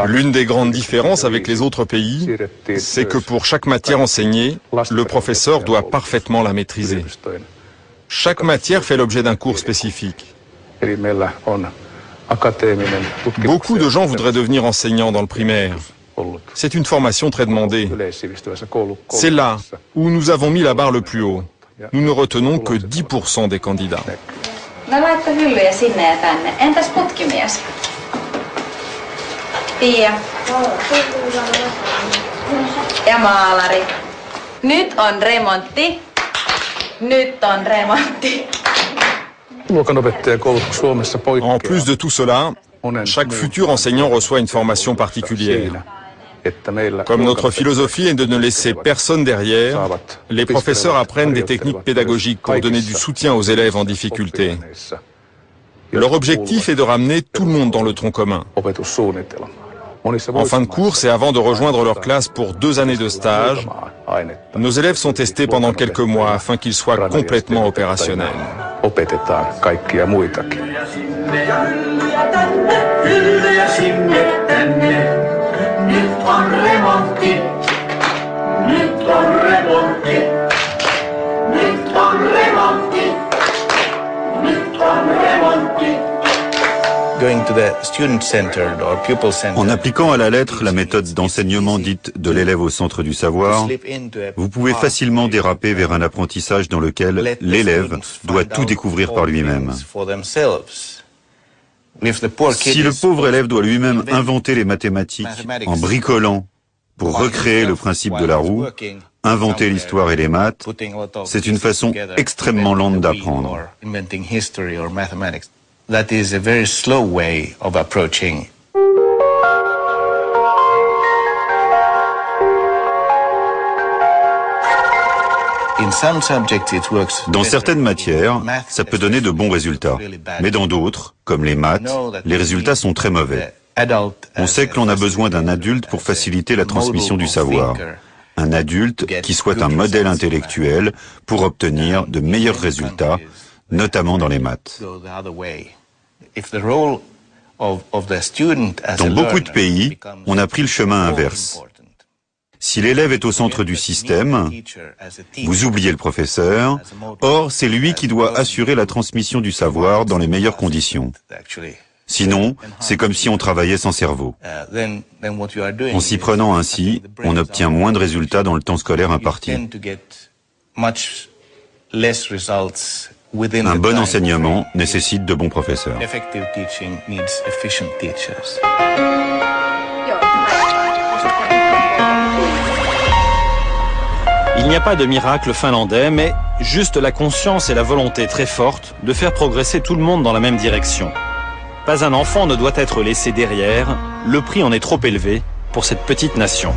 L'une des grandes différences avec les autres pays, c'est que pour chaque matière enseignée, le professeur doit parfaitement la maîtriser. Chaque matière fait l'objet d'un cours spécifique. Beaucoup de gens voudraient devenir enseignants dans le primaire. C'est une formation très demandée. C'est là où nous avons mis la barre le plus haut. Nous ne retenons que 10% des candidats. Mä laittaa hyllyjä sinne ja tänne. Entäs putkimies? Pia. Ja maalari. Nyt on remontti. Nyt on remontti. En plus de tout cela, chaque futur enseignant reçoit une formation particulière. Comme notre philosophie est de ne laisser personne derrière, les professeurs apprennent des techniques pédagogiques pour donner du soutien aux élèves en difficulté. Leur objectif est de ramener tout le monde dans le tronc commun. En fin de course et avant de rejoindre leur classe pour 2 années de stage, nos élèves sont testés pendant quelques mois afin qu'ils soient complètement opérationnels. En appliquant à la lettre la méthode d'enseignement dite de l'élève au centre du savoir, vous pouvez facilement déraper vers un apprentissage dans lequel l'élève doit tout découvrir par lui-même. Si le pauvre élève doit lui-même inventer les mathématiques en bricolant pour recréer le principe de la roue, inventer l'histoire et les maths, c'est une façon extrêmement lente d'apprendre. That is a very slow way of approaching. Dans certaines matières, ça peut donner de bons résultats. Mais dans d'autres, comme les maths, les résultats sont très mauvais. On sait que l'on a besoin d'un adulte pour faciliter la transmission du savoir. Un adulte qui soit un modèle intellectuel pour obtenir de meilleurs résultats, notamment dans les maths. Dans beaucoup de pays, on a pris le chemin inverse. Si l'élève est au centre du système, vous oubliez le professeur, or c'est lui qui doit assurer la transmission du savoir dans les meilleures conditions. Sinon, c'est comme si on travaillait sans cerveau. En s'y prenant ainsi, on obtient moins de résultats dans le temps scolaire imparti. Un bon enseignement nécessite de bons professeurs. Il n'y a pas de miracle finlandais, mais juste la conscience et la volonté très forte de faire progresser tout le monde dans la même direction. Pas un enfant ne doit être laissé derrière, le prix en est trop élevé pour cette petite nation.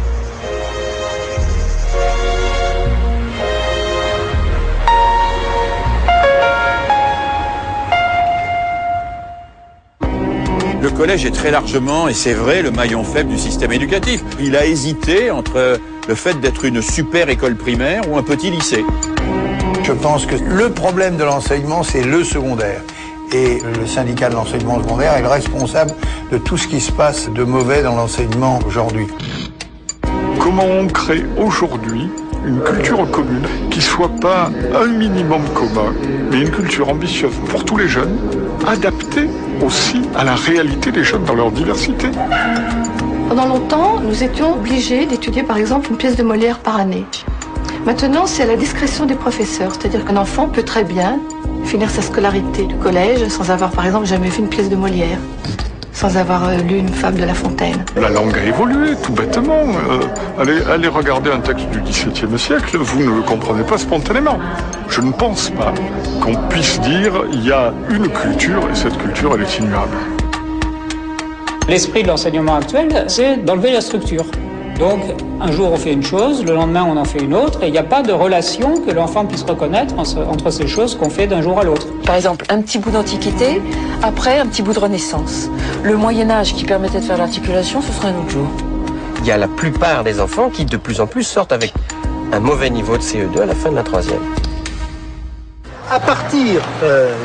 Le collège est très largement, et c'est vrai, le maillon faible du système éducatif. Il a hésité entre le fait d'être une super école primaire ou un petit lycée. Je pense que le problème de l'enseignement, c'est le secondaire. Et le syndicat de l'enseignement secondaire est le responsable de tout ce qui se passe de mauvais dans l'enseignement aujourd'hui. Comment on crée aujourd'hui une culture commune qui soit pas un minimum commun, mais une culture ambitieuse pour tous les jeunes, adaptée aussi à la réalité des jeunes dans leur diversité. Pendant longtemps, nous étions obligés d'étudier par exemple une pièce de Molière par année. Maintenant, c'est à la discrétion des professeurs, c'est-à-dire qu'un enfant peut très bien finir sa scolarité du collège sans avoir par exemple jamais vu une pièce de Molière, sans avoir lu une fable de La Fontaine. La langue a évolué, tout bêtement. Allez regarder un texte du XVIIe siècle, vous ne le comprenez pas spontanément. Je ne pense pas qu'on puisse dire il y a une culture et cette culture, elle est immuable. L'esprit de l'enseignement actuel, c'est d'enlever la structure. Donc, un jour on fait une chose, le lendemain on en fait une autre, et il n'y a pas de relation que l'enfant puisse reconnaître entre ces choses qu'on fait d'un jour à l'autre. Par exemple, un petit bout d'Antiquité, après un petit bout de Renaissance. Le Moyen-Âge qui permettait de faire l'articulation, ce sera un autre jour. Il y a la plupart des enfants qui, de plus en plus, sortent avec un mauvais niveau de CE2 à la fin de la 3e. À partir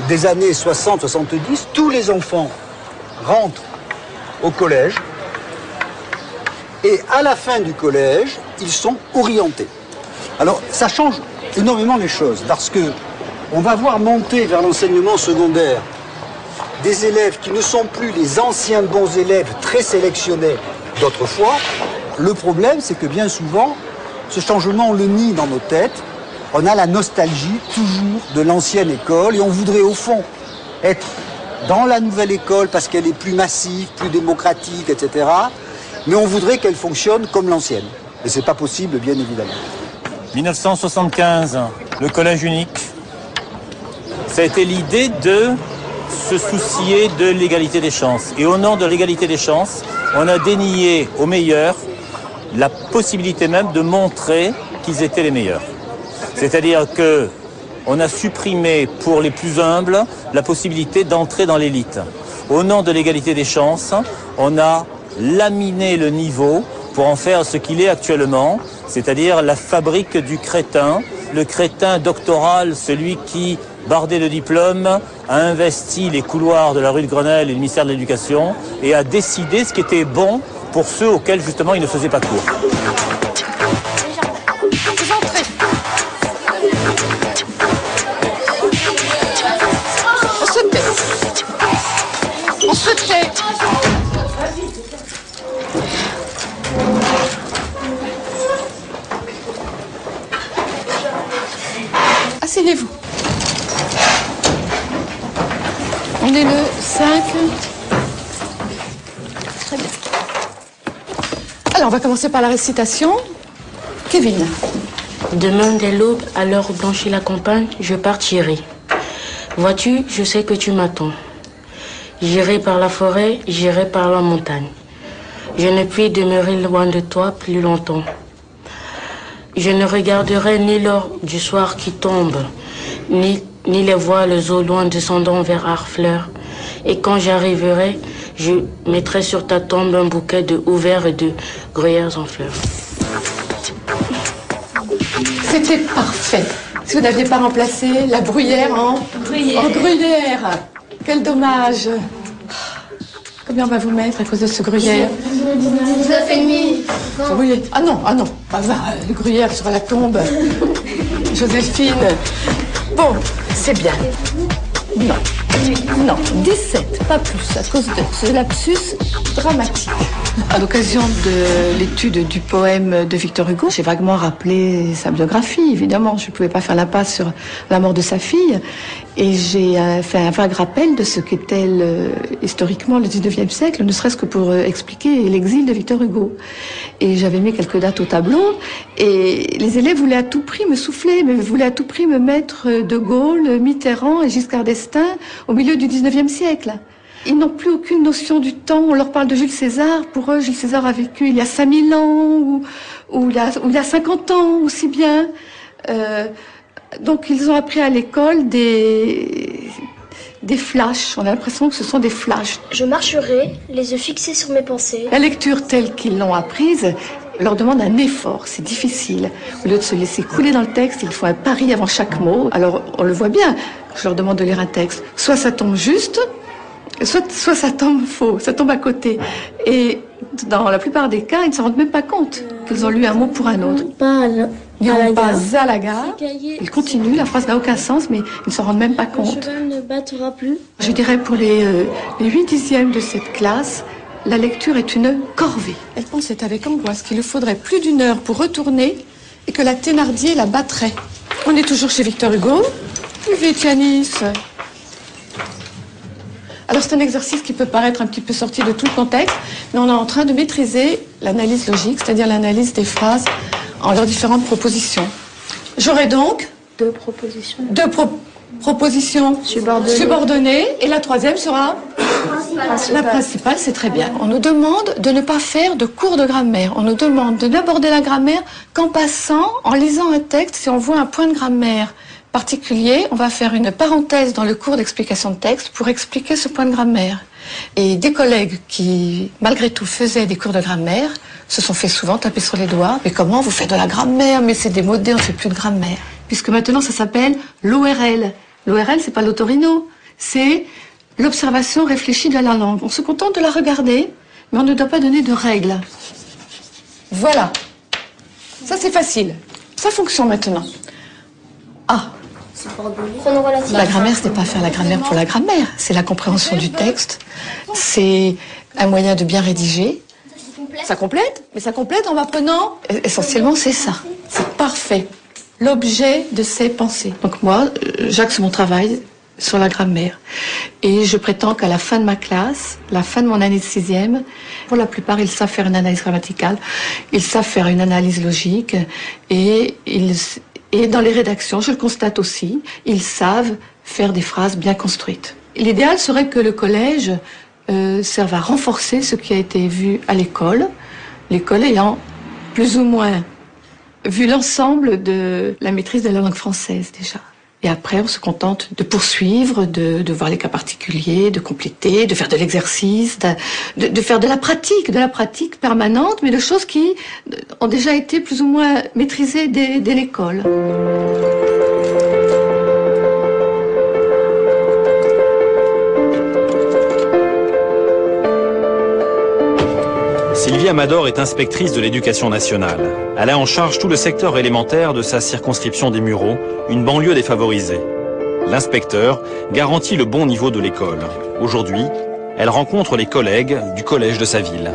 des années 60-70, tous les enfants rentrent au collège. Et à la fin du collège, ils sont orientés. Alors, ça change énormément les choses, parce que on va voir monter vers l'enseignement secondaire des élèves qui ne sont plus les anciens bons élèves très sélectionnés d'autrefois. Le problème, c'est que bien souvent, ce changement, on le nie dans nos têtes. On a la nostalgie, toujours, de l'ancienne école, et on voudrait, au fond, être dans la nouvelle école parce qu'elle est plus massive, plus démocratique, etc., mais on voudrait qu'elle fonctionne comme l'ancienne. Et c'est pas possible, bien évidemment. 1975, le collège unique. Ça a été l'idée de se soucier de l'égalité des chances. Et au nom de l'égalité des chances, on a dénié aux meilleurs la possibilité même de montrer qu'ils étaient les meilleurs. C'est-à-dire que on a supprimé pour les plus humbles la possibilité d'entrer dans l'élite. Au nom de l'égalité des chances, on a laminé le niveau pour en faire ce qu'il est actuellement, c'est-à-dire la fabrique du crétin, le crétin doctoral, celui qui, bardé de diplôme, a investi les couloirs de la rue de Grenelle et le ministère de l'Éducation et a décidé ce qui était bon pour ceux auxquels justement il ne faisait pas cours. On se tait. Asseyez-vous. On est le 5. Très bien. Alors, on va commencer par la récitation. Kevin. Demain dès l'aube, à l'heure où blanchit la campagne, je partirai. Vois-tu, je sais que tu m'attends. J'irai par la forêt, j'irai par la montagne. Je ne puis demeurer loin de toi plus longtemps. Je ne regarderai ni l'or du soir qui tombe, ni les voiles au loin descendant vers Harfleur. Et quand j'arriverai, je mettrai sur ta tombe un bouquet de houverts et de gruyères en fleurs. C'était parfait. Si vous n'aviez pas remplacé la bruyère en gruyère. Quel dommage. Combien on va vous mettre à cause de ce gruyère? Vous avez fait nuit. Oui. Ah non. Pas va, le gruyère sur la tombe. Joséphine. Bon, c'est bien. Non, 17, pas plus, à cause de ce lapsus dramatique. À l'occasion de l'étude du poème de Victor Hugo, j'ai vaguement rappelé sa biographie, évidemment. Je ne pouvais pas faire l'impasse sur la mort de sa fille. Et j'ai fait un vague rappel de ce qu'était historiquement le 19e siècle, ne serait-ce que pour expliquer l'exil de Victor Hugo. Et j'avais mis quelques dates au tableau. Et les élèves voulaient à tout prix me souffler, mais voulaient à tout prix me mettre De Gaulle, Mitterrand et Giscard d'Estaing au milieu du 19e siècle. Ils n'ont plus aucune notion du temps. On leur parle de Jules César. Pour eux, Jules César a vécu il y a 5000 ans ou il y a 50 ans aussi bien. Donc ils ont appris à l'école des flashs. On a l'impression que ce sont des flashs. Je marcherai, les yeux fixés sur mes pensées. La lecture telle qu'ils l'ont apprise leur demande un effort, c'est difficile. Au lieu de se laisser couler dans le texte, il faut un pari avant chaque mot. Alors on le voit bien, je leur demande de lire un texte. Soit ça tombe juste, soit ça tombe faux, ça tombe à côté. Et dans la plupart des cas, ils ne se rendent même pas compte qu'ils ont lu un mot pour un autre. N'iront pas à la gare. Ils continuent, la phrase n'a aucun sens, mais ils ne s'en rendent même pas compte. Le cheval ne battra plus. Je dirais pour les 8/10 de cette classe, la lecture est une corvée. Elle pensait avec angoisse qu'il lui faudrait plus d'une heure pour retourner et que la Thénardier la battrait. On est toujours chez Victor Hugo. Vétianis. Alors c'est un exercice qui peut paraître un petit peu sorti de tout le contexte, mais on est en train de maîtriser l'analyse logique, c'est-à-dire l'analyse des phrases en leurs différentes propositions. J'aurai donc deux propositions. Propositions subordonnées, et la troisième sera la principale, c'est très bien. On nous demande de ne pas faire de cours de grammaire. On nous demande de n'aborder la grammaire qu'en passant, en lisant un texte, si on voit un point de grammaire particulier, on va faire une parenthèse dans le cours d'explication de texte pour expliquer ce point de grammaire. Et des collègues qui, malgré tout, faisaient des cours de grammaire, se sont fait souvent taper sur les doigts. Mais comment vous faites de la grammaire? Mais c'est démodé, on ne fait plus de grammaire. Puisque maintenant, ça s'appelle l'ORL. L'ORL, c'est pas l'autorino, c'est l'observation réfléchie de la langue. On se contente de la regarder, mais on ne doit pas donner de règles. Voilà. Ça, c'est facile. Ça fonctionne maintenant. Ah. La grammaire, ce n'est pas faire la grammaire pour la grammaire. C'est la compréhension du texte. C'est un moyen de bien rédiger. Ça complète, mais ça complète en m'apprenant. Essentiellement, c'est ça. C'est parfait. L'objet de ses pensées. Donc moi, j'axe mon travail sur la grammaire. Et je prétends qu'à la fin de ma classe, la fin de mon année de 6e, pour la plupart, ils savent faire une analyse grammaticale, ils savent faire une analyse logique, et dans les rédactions, je le constate aussi, ils savent faire des phrases bien construites. L'idéal serait que le collège serve à renforcer ce qui a été vu à l'école ayant plus ou moins vu l'ensemble de la maîtrise de la langue française déjà. Et après, on se contente de poursuivre, de voir les cas particuliers, de compléter, de faire de l'exercice, de faire de la pratique permanente, mais de choses qui ont déjà été plus ou moins maîtrisées dès l'école. Sylvie Amador est inspectrice de l'éducation nationale. Elle a en charge tout le secteur élémentaire de sa circonscription des Mureaux, une banlieue défavorisée. L'inspecteur garantit le bon niveau de l'école. Aujourd'hui, elle rencontre les collègues du collège de sa ville.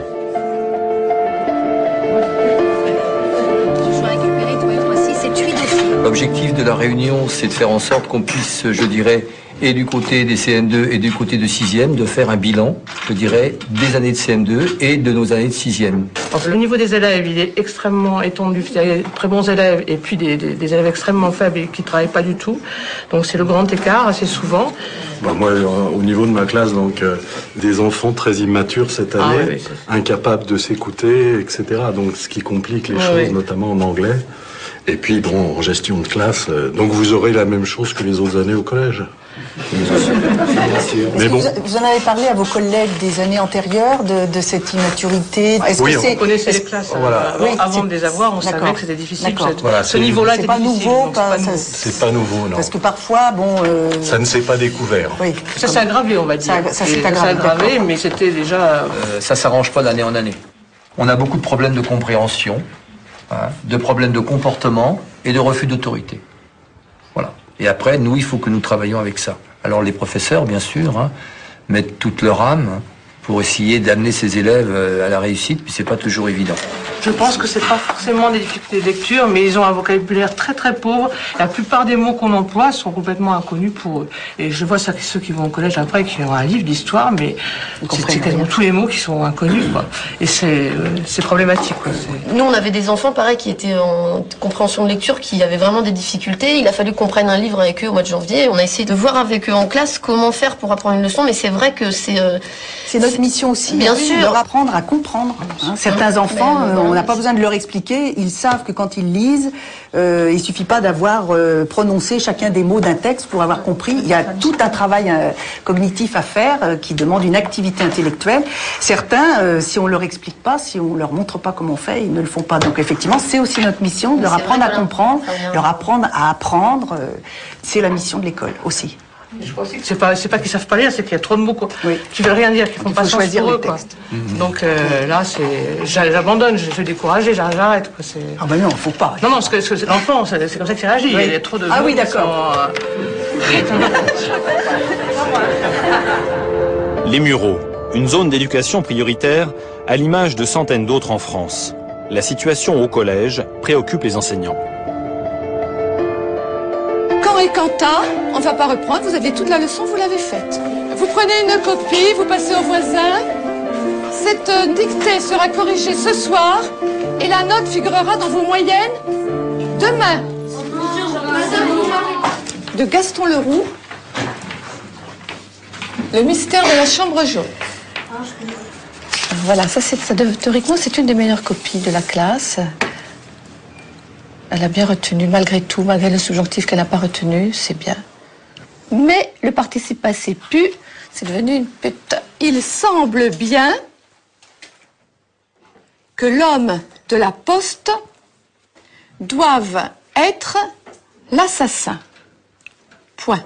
L'objectif de la réunion, c'est de faire en sorte qu'on puisse, je dirais, et du côté des CM2 et du côté de 6e, de faire un bilan, je dirais, des années de CM2 et de nos années de 6e. Le niveau des élèves, il est extrêmement étendu. Il y a des très bons élèves et puis des élèves extrêmement faibles et qui ne travaillent pas du tout. Donc c'est le grand écart assez souvent. Moi, au niveau de ma classe, donc des enfants très immatures cette année, incapables de s'écouter, etc. Donc ce qui complique les choses, notamment en anglais. Et puis bon, en gestion de classe, donc vous aurez la même chose que les autres années au collège. Mais bon. Vous en avez parlé à vos collègues des années antérieures de cette immaturité. Oui, on connaissait les classes avant de les avoir, on savait que c'était difficile. Ce niveau-là était difficile. C'est pas nouveau, non. Parce que parfois, ça ne s'est pas découvert. Oui. Ça s'est aggravé, on va dire. Ça s'est aggravé, mais c'était déjà... ça s'arrange pas d'année en année. On a beaucoup de problèmes de compréhension, de problèmes de comportement et de refus d'autorité. Voilà. Et après, nous, il faut que nous travaillions avec ça. Alors les professeurs, bien sûr, mettent toute leur âme pour essayer d'amener ces élèves à la réussite, puis c'est pas toujours évident. Je pense que c'est pas forcément des difficultés de lecture, mais ils ont un vocabulaire très très pauvre. La plupart des mots qu'on emploie sont complètement inconnus pour eux. Et je vois ça, ceux qui vont au collège après, qui ont un livre d'histoire, mais c'est quasiment tous les mots qui sont inconnus, quoi. Et c'est problématique, quoi. Nous, on avait des enfants, pareil, qui étaient en compréhension de lecture, qui avaient vraiment des difficultés. Il a fallu qu'on prenne un livre avec eux au mois de janvier. On a essayé de voir avec eux en classe comment faire pour apprendre une leçon, mais c'est vrai que c'est notre mission aussi, bien sûr, leur apprendre à comprendre. Certains enfants, on n'a pas besoin de leur expliquer, ils savent que quand ils lisent, il suffit pas d'avoir prononcé chacun des mots d'un texte pour avoir compris. Il y a tout un travail cognitif à faire qui demande une activité intellectuelle. Certains, si on leur explique pas, si on leur montre pas comment on fait, ils ne le font pas. Donc effectivement, c'est aussi notre mission de leur apprendre à comprendre, leur apprendre à apprendre. C'est la mission de l'école aussi. Je pense que c'est pas qu'ils savent pas lire, c'est qu'il y a trop de mots qui veulent rien dire, qui font pas sens pour eux, quoi. Donc là, j'abandonne, je suis découragée, j'arrête, quoi. Ah ben non, faut pas. Non, parce que l'enfant, c'est comme ça qu'il réagit. Il y a trop de mots. Ah oui, d'accord. Les Mureaux, une zone d'éducation prioritaire à l'image de centaines d'autres en France. La situation au collège préoccupe les enseignants. Et Quentin, on ne va pas reprendre, vous avez toute la leçon, vous l'avez faite. Vous prenez une copie, vous passez au voisin. Cette dictée sera corrigée ce soir et la note figurera dans vos moyennes demain. De Gaston Leroux, Le mystère de la chambre jaune. Voilà, ça théoriquement c'est une des meilleures copies de la classe. Elle a bien retenu, malgré tout, malgré le subjonctif qu'elle n'a pas retenu, c'est bien. Mais le participe passé pu, c'est devenu une pute. Il semble bien que l'homme de la poste doive être l'assassin. Point.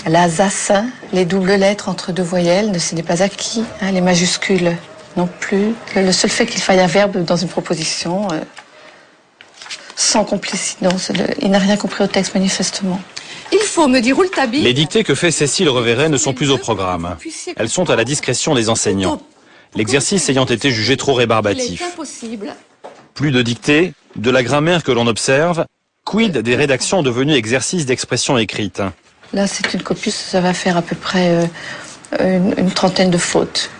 L'assassin, les doubles lettres entre deux voyelles, ce n'est pas acquis. Les majuscules non plus. Le seul fait qu'il faille un verbe dans une proposition... sans complicité. Non, il n'a rien compris au texte, manifestement. Il faut me dire Rouletabille. Les dictées que fait Cécile Reveret ne sont plus au programme. Elles sont à la discrétion des enseignants. L'exercice ayant été jugé trop rébarbatif. Plus de dictées, de la grammaire que l'on observe, quid des rédactions devenues exercices d'expression écrite. Là, c'est une copie, ça va faire à peu près une trentaine de fautes.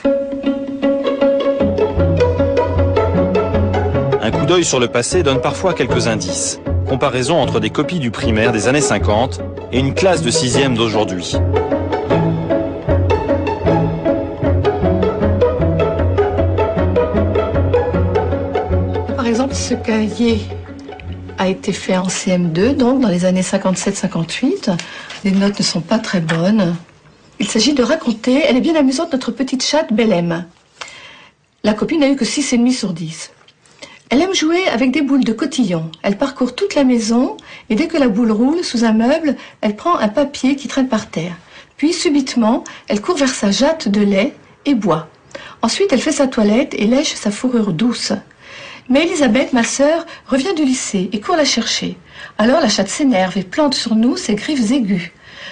Un coup d'œil sur le passé donne parfois quelques indices. Comparaison entre des copies du primaire des années 50 et une classe de 6e d'aujourd'hui. Par exemple, ce cahier a été fait en CM2, donc dans les années 57-58. Les notes ne sont pas très bonnes. Il s'agit de raconter, elle est bien amusante, notre petite chatte Bellem. La copine n'a eu que 6,5 sur 10. Elle aime jouer avec des boules de cotillon. Elle parcourt toute la maison et dès que la boule roule sous un meuble, elle prend un papier qui traîne par terre. Puis subitement, elle court vers sa jatte de lait et boit. Ensuite, elle fait sa toilette et lèche sa fourrure douce. Mais Elisabeth, ma sœur, revient du lycée et court la chercher. Alors la chatte s'énerve et plante sur nous ses griffes aiguës.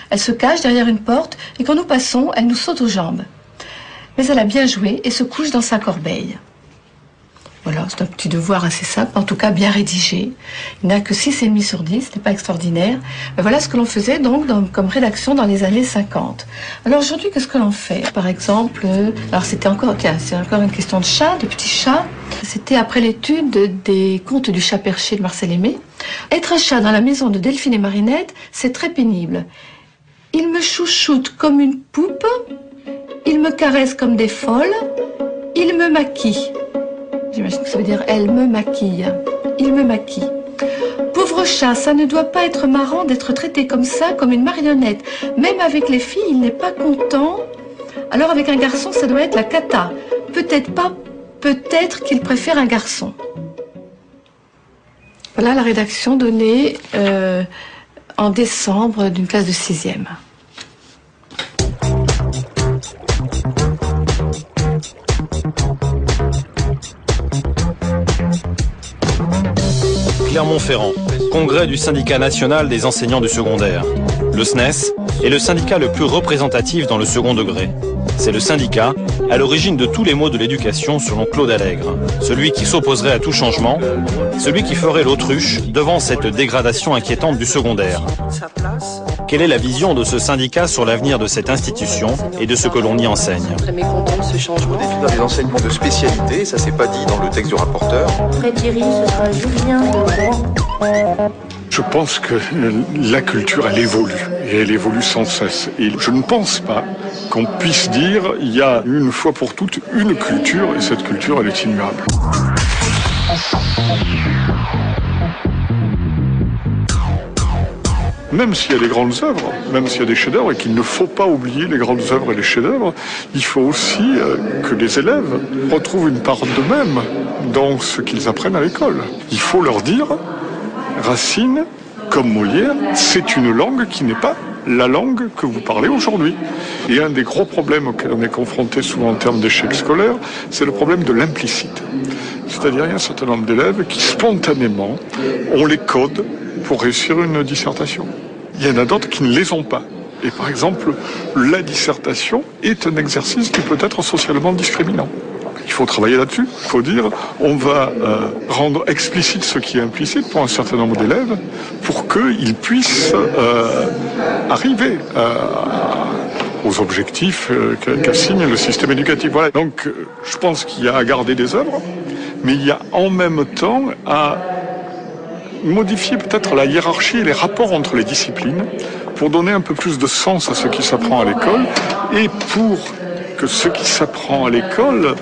Elle se cache derrière une porte et quand nous passons, elle nous saute aux jambes. Mais elle a bien joué et se couche dans sa corbeille. Voilà, c'est un petit devoir assez simple, en tout cas bien rédigé. Il n'a que 6,5 sur 10, ce n'est pas extraordinaire. Mais voilà ce que l'on faisait donc comme rédaction dans les années 50. Alors aujourd'hui, qu'est-ce que l'on fait? Par exemple, alors c'était encore, tiens, c'est encore une question de chat, de petits chats. C'était après l'étude des contes du chat perché de Marcel Aimé. Être un chat dans la maison de Delphine et Marinette, c'est très pénible. Il me chouchoute comme une poupe, il me caresse comme des folles, il me maquille. J'imagine que ça veut dire « elle me maquille ». Il me maquille. Pauvre chat, ça ne doit pas être marrant d'être traité comme ça, comme une marionnette. Même avec les filles, il n'est pas content. Alors avec un garçon, ça doit être la cata. Peut-être pas, peut-être qu'il préfère un garçon. Voilà la rédaction donnée en décembre d'une classe de 6e. Clermont-Ferrand, congrès du syndicat national des enseignants du secondaire. Le SNES est le syndicat le plus représentatif dans le second degré. C'est le syndicat à l'origine de tous les maux de l'éducation selon Claude Allègre. Celui qui s'opposerait à tout changement, celui qui ferait l'autruche devant cette dégradation inquiétante du secondaire. Quelle est la vision de ce syndicat sur l'avenir de cette institution et de ce que l'on y enseigne? Très mécontent de ce changement. Dans les enseignements de spécialité, ça s'est pas dit dans le texte du rapporteur. Après Thierry, ce sera Julien de Je pense que la culture, elle évolue, et elle évolue sans cesse. Et je ne pense pas qu'on puisse dire, il y a une fois pour toutes une culture, et cette culture, elle est immuable. Même s'il y a des grandes œuvres, même s'il y a des chefs-d'œuvre, et qu'il ne faut pas oublier les grandes œuvres et les chefs-d'œuvre, il faut aussi que les élèves retrouvent une part d'eux-mêmes dans ce qu'ils apprennent à l'école. Il faut leur dire, Racine, comme Molière, c'est une langue qui n'est pas la langue que vous parlez aujourd'hui. Et un des gros problèmes auxquels on est confronté souvent en termes d'échec scolaire, c'est le problème de l'implicite. C'est-à-dire il y a un certain nombre d'élèves qui spontanément ont les codes pour réussir une dissertation. Il y en a d'autres qui ne les ont pas. Et par exemple, la dissertation est un exercice qui peut être socialement discriminant. Il faut travailler là-dessus. Il faut dire, on va rendre explicite ce qui est implicite pour un certain nombre d'élèves pour qu'ils puissent arriver aux objectifs qu'assigne le système éducatif. Voilà. Donc, je pense qu'il y a à garder des œuvres, mais il y a en même temps à modifier peut-être la hiérarchie et les rapports entre les disciplines pour donner un peu plus de sens à ce qui s'apprend à l'école et pour que ce qui s'apprend à l'école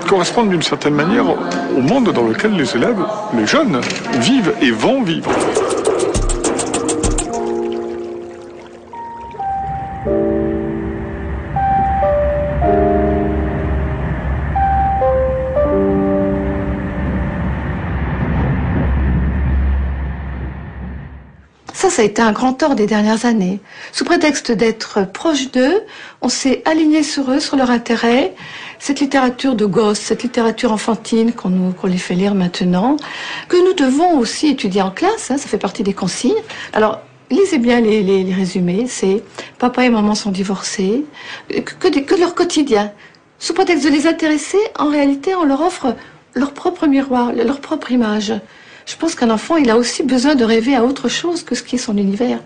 corresponde d'une certaine manière au monde dans lequel les élèves, les jeunes, vivent et vont vivre. Ça a été un grand tort des dernières années. Sous prétexte d'être proche d'eux, on s'est aligné sur eux, sur leur intérêt. Cette littérature de gosses, cette littérature enfantine qu'on les fait lire maintenant, que nous devons aussi étudier en classe, hein, ça fait partie des consignes. Alors, lisez bien les résumés, c'est « Papa et maman sont divorcés », que de leur quotidien. Sous prétexte de les intéresser, en réalité, on leur offre leur propre miroir, leur propre image. Je pense qu'un enfant, il a aussi besoin de rêver à autre chose que ce qui est son univers.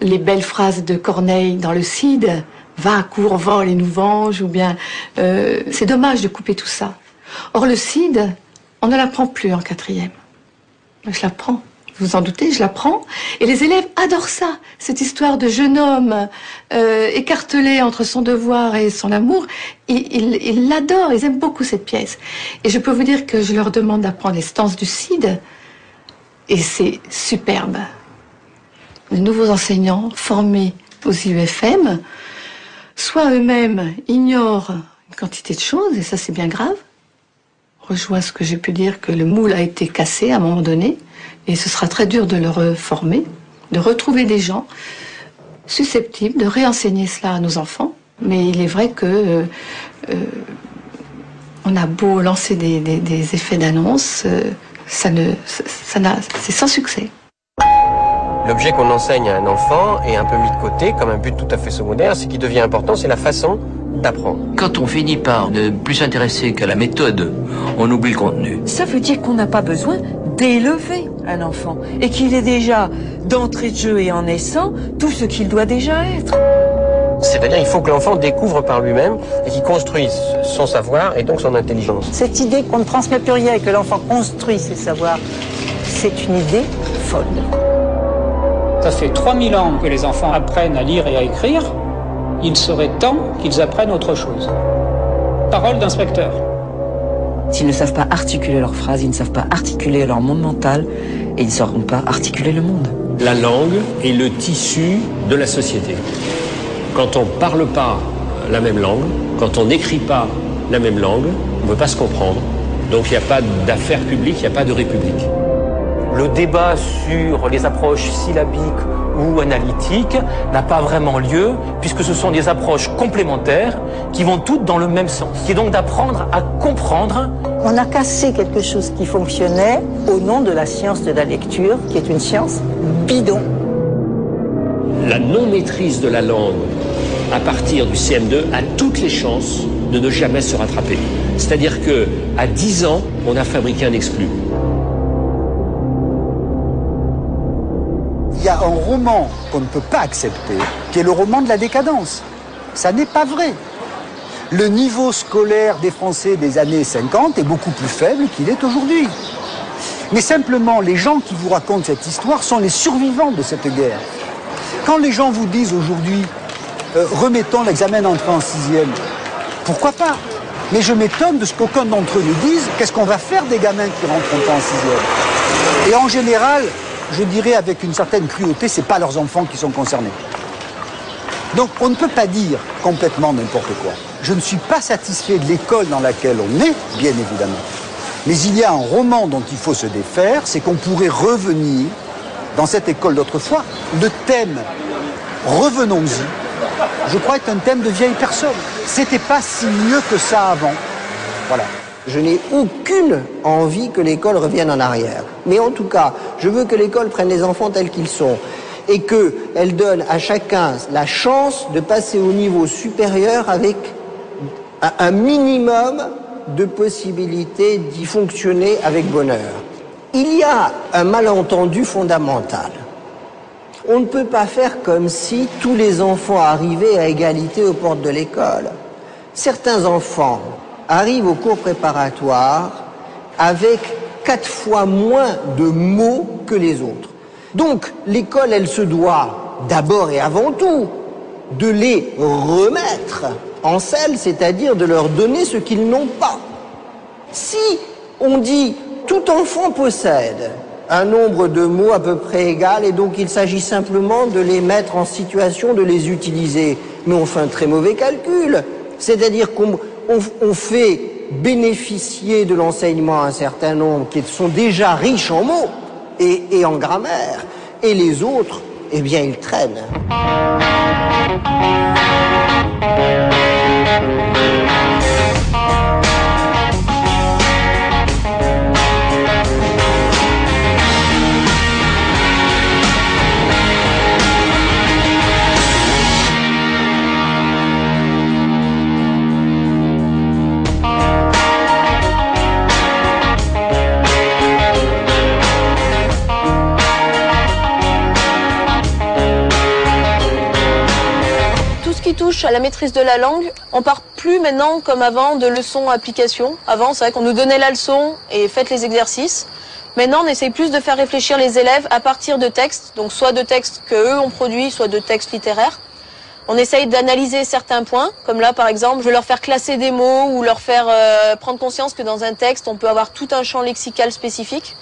Les belles phrases de Corneille dans le Cid, va, cours, vole et nous venge, ou bien... c'est dommage de couper tout ça. Or, le Cid, on ne l'apprend plus en 4e. Je l'apprends. Vous vous en doutez, je l'apprends. Et les élèves adorent ça. Cette histoire de jeune homme écartelé entre son devoir et son amour. Ils l'adorent, ils aiment beaucoup cette pièce. Et je peux vous dire que je leur demande d'apprendre les stances du Cid. Et c'est superbe. Les nouveaux enseignants formés aux IUFM, soit eux-mêmes ignorent une quantité de choses, et ça c'est bien grave. Rejoins ce que j'ai pu dire, que le moule a été cassé à un moment donné, et ce sera très dur de le reformer, de retrouver des gens susceptibles de réenseigner cela à nos enfants. Mais il est vrai que on a beau lancer des effets d'annonce, c'est sans succès. L'objet qu'on enseigne à un enfant est un peu mis de côté comme un but tout à fait secondaire. Ce qui devient important, c'est la façon d'apprendre. Quand on finit par ne plus s'intéresser qu'à la méthode, on oublie le contenu. Ça veut dire qu'on n'a pas besoin d'élever un enfant et qu'il est déjà, d'entrée de jeu et en naissant, tout ce qu'il doit déjà être. C'est-à-dire qu'il faut que l'enfant découvre par lui-même et qu'il construise son savoir et donc son intelligence. Cette idée qu'on ne transmet plus rien et que l'enfant construit ses savoirs, c'est une idée folle. Ça fait 3000 ans que les enfants apprennent à lire et à écrire. Il serait temps qu'ils apprennent autre chose. Parole d'inspecteur. S'ils ne savent pas articuler leurs phrases, ils ne savent pas articuler leur monde mental et ils ne sauront pas articuler le monde. La langue est le tissu de la société. Quand on ne parle pas la même langue, quand on n'écrit pas la même langue, on ne peut pas se comprendre. Donc il n'y a pas d'affaires publiques, il n'y a pas de république. Le débat sur les approches syllabiques ou analytiques n'a pas vraiment lieu, puisque ce sont des approches complémentaires qui vont toutes dans le même sens, qui est donc d'apprendre à comprendre. On a cassé quelque chose qui fonctionnait au nom de la science de la lecture, qui est une science bidon. La non-maîtrise de la langue à partir du CM2 a toutes les chances de ne jamais se rattraper. C'est-à-dire qu'à 10 ans, on a fabriqué un exclu. Il y a un roman qu'on ne peut pas accepter, qui est le roman de la décadence. Ça n'est pas vrai. Le niveau scolaire des Français des années 50 est beaucoup plus faible qu'il est aujourd'hui. Mais simplement, les gens qui vous racontent cette histoire sont les survivants de cette guerre. Quand les gens vous disent aujourd'hui, remettons l'examen d'entrée en 6e, pourquoi pas? Mais je m'étonne de ce qu'aucun d'entre eux nous dise, qu'est-ce qu'on va faire des gamins qui rentrent pas en 6e? Et en général, je dirais avec une certaine cruauté, c'est pas leurs enfants qui sont concernés. Donc on ne peut pas dire complètement n'importe quoi. Je ne suis pas satisfait de l'école dans laquelle on est, bien évidemment. Mais il y a un roman dont il faut se défaire, c'est qu'on pourrait revenir dans cette école d'autrefois. Le thème « Revenons-y », je crois, est un thème de vieille personne. C'était pas si mieux que ça avant. Voilà. Je n'ai aucune envie que l'école revienne en arrière. Mais en tout cas, je veux que l'école prenne les enfants tels qu'ils sont et qu'elle donne à chacun la chance de passer au niveau supérieur avec un minimum de possibilités d'y fonctionner avec bonheur. Il y a un malentendu fondamental. On ne peut pas faire comme si tous les enfants arrivaient à égalité aux portes de l'école. Certains enfants arrivent au cours préparatoire avec 4 fois moins de mots que les autres. Donc, l'école, elle se doit, d'abord et avant tout, de les remettre en selle, c'est-à-dire de leur donner ce qu'ils n'ont pas. Si on dit « tout enfant possède », un nombre de mots à peu près égal, et donc il s'agit simplement de les mettre en situation de les utiliser. Mais on fait un très mauvais calcul. C'est-à-dire qu'on fait bénéficier de l'enseignement un certain nombre qui sont déjà riches en mots et en grammaire, et les autres, eh bien, ils traînent. touche à la maîtrise de la langue, on part plus maintenant comme avant de leçons-applications. Avant, c'est vrai qu'on nous donnait la leçon et faites les exercices. Maintenant, on essaye plus de faire réfléchir les élèves à partir de textes, donc soit de textes qu'eux ont produits, soit de textes littéraires. On essaye d'analyser certains points, comme là par exemple, je vais leur faire classer des mots ou leur faire prendre conscience que dans un texte, on peut avoir tout un champ lexical spécifique.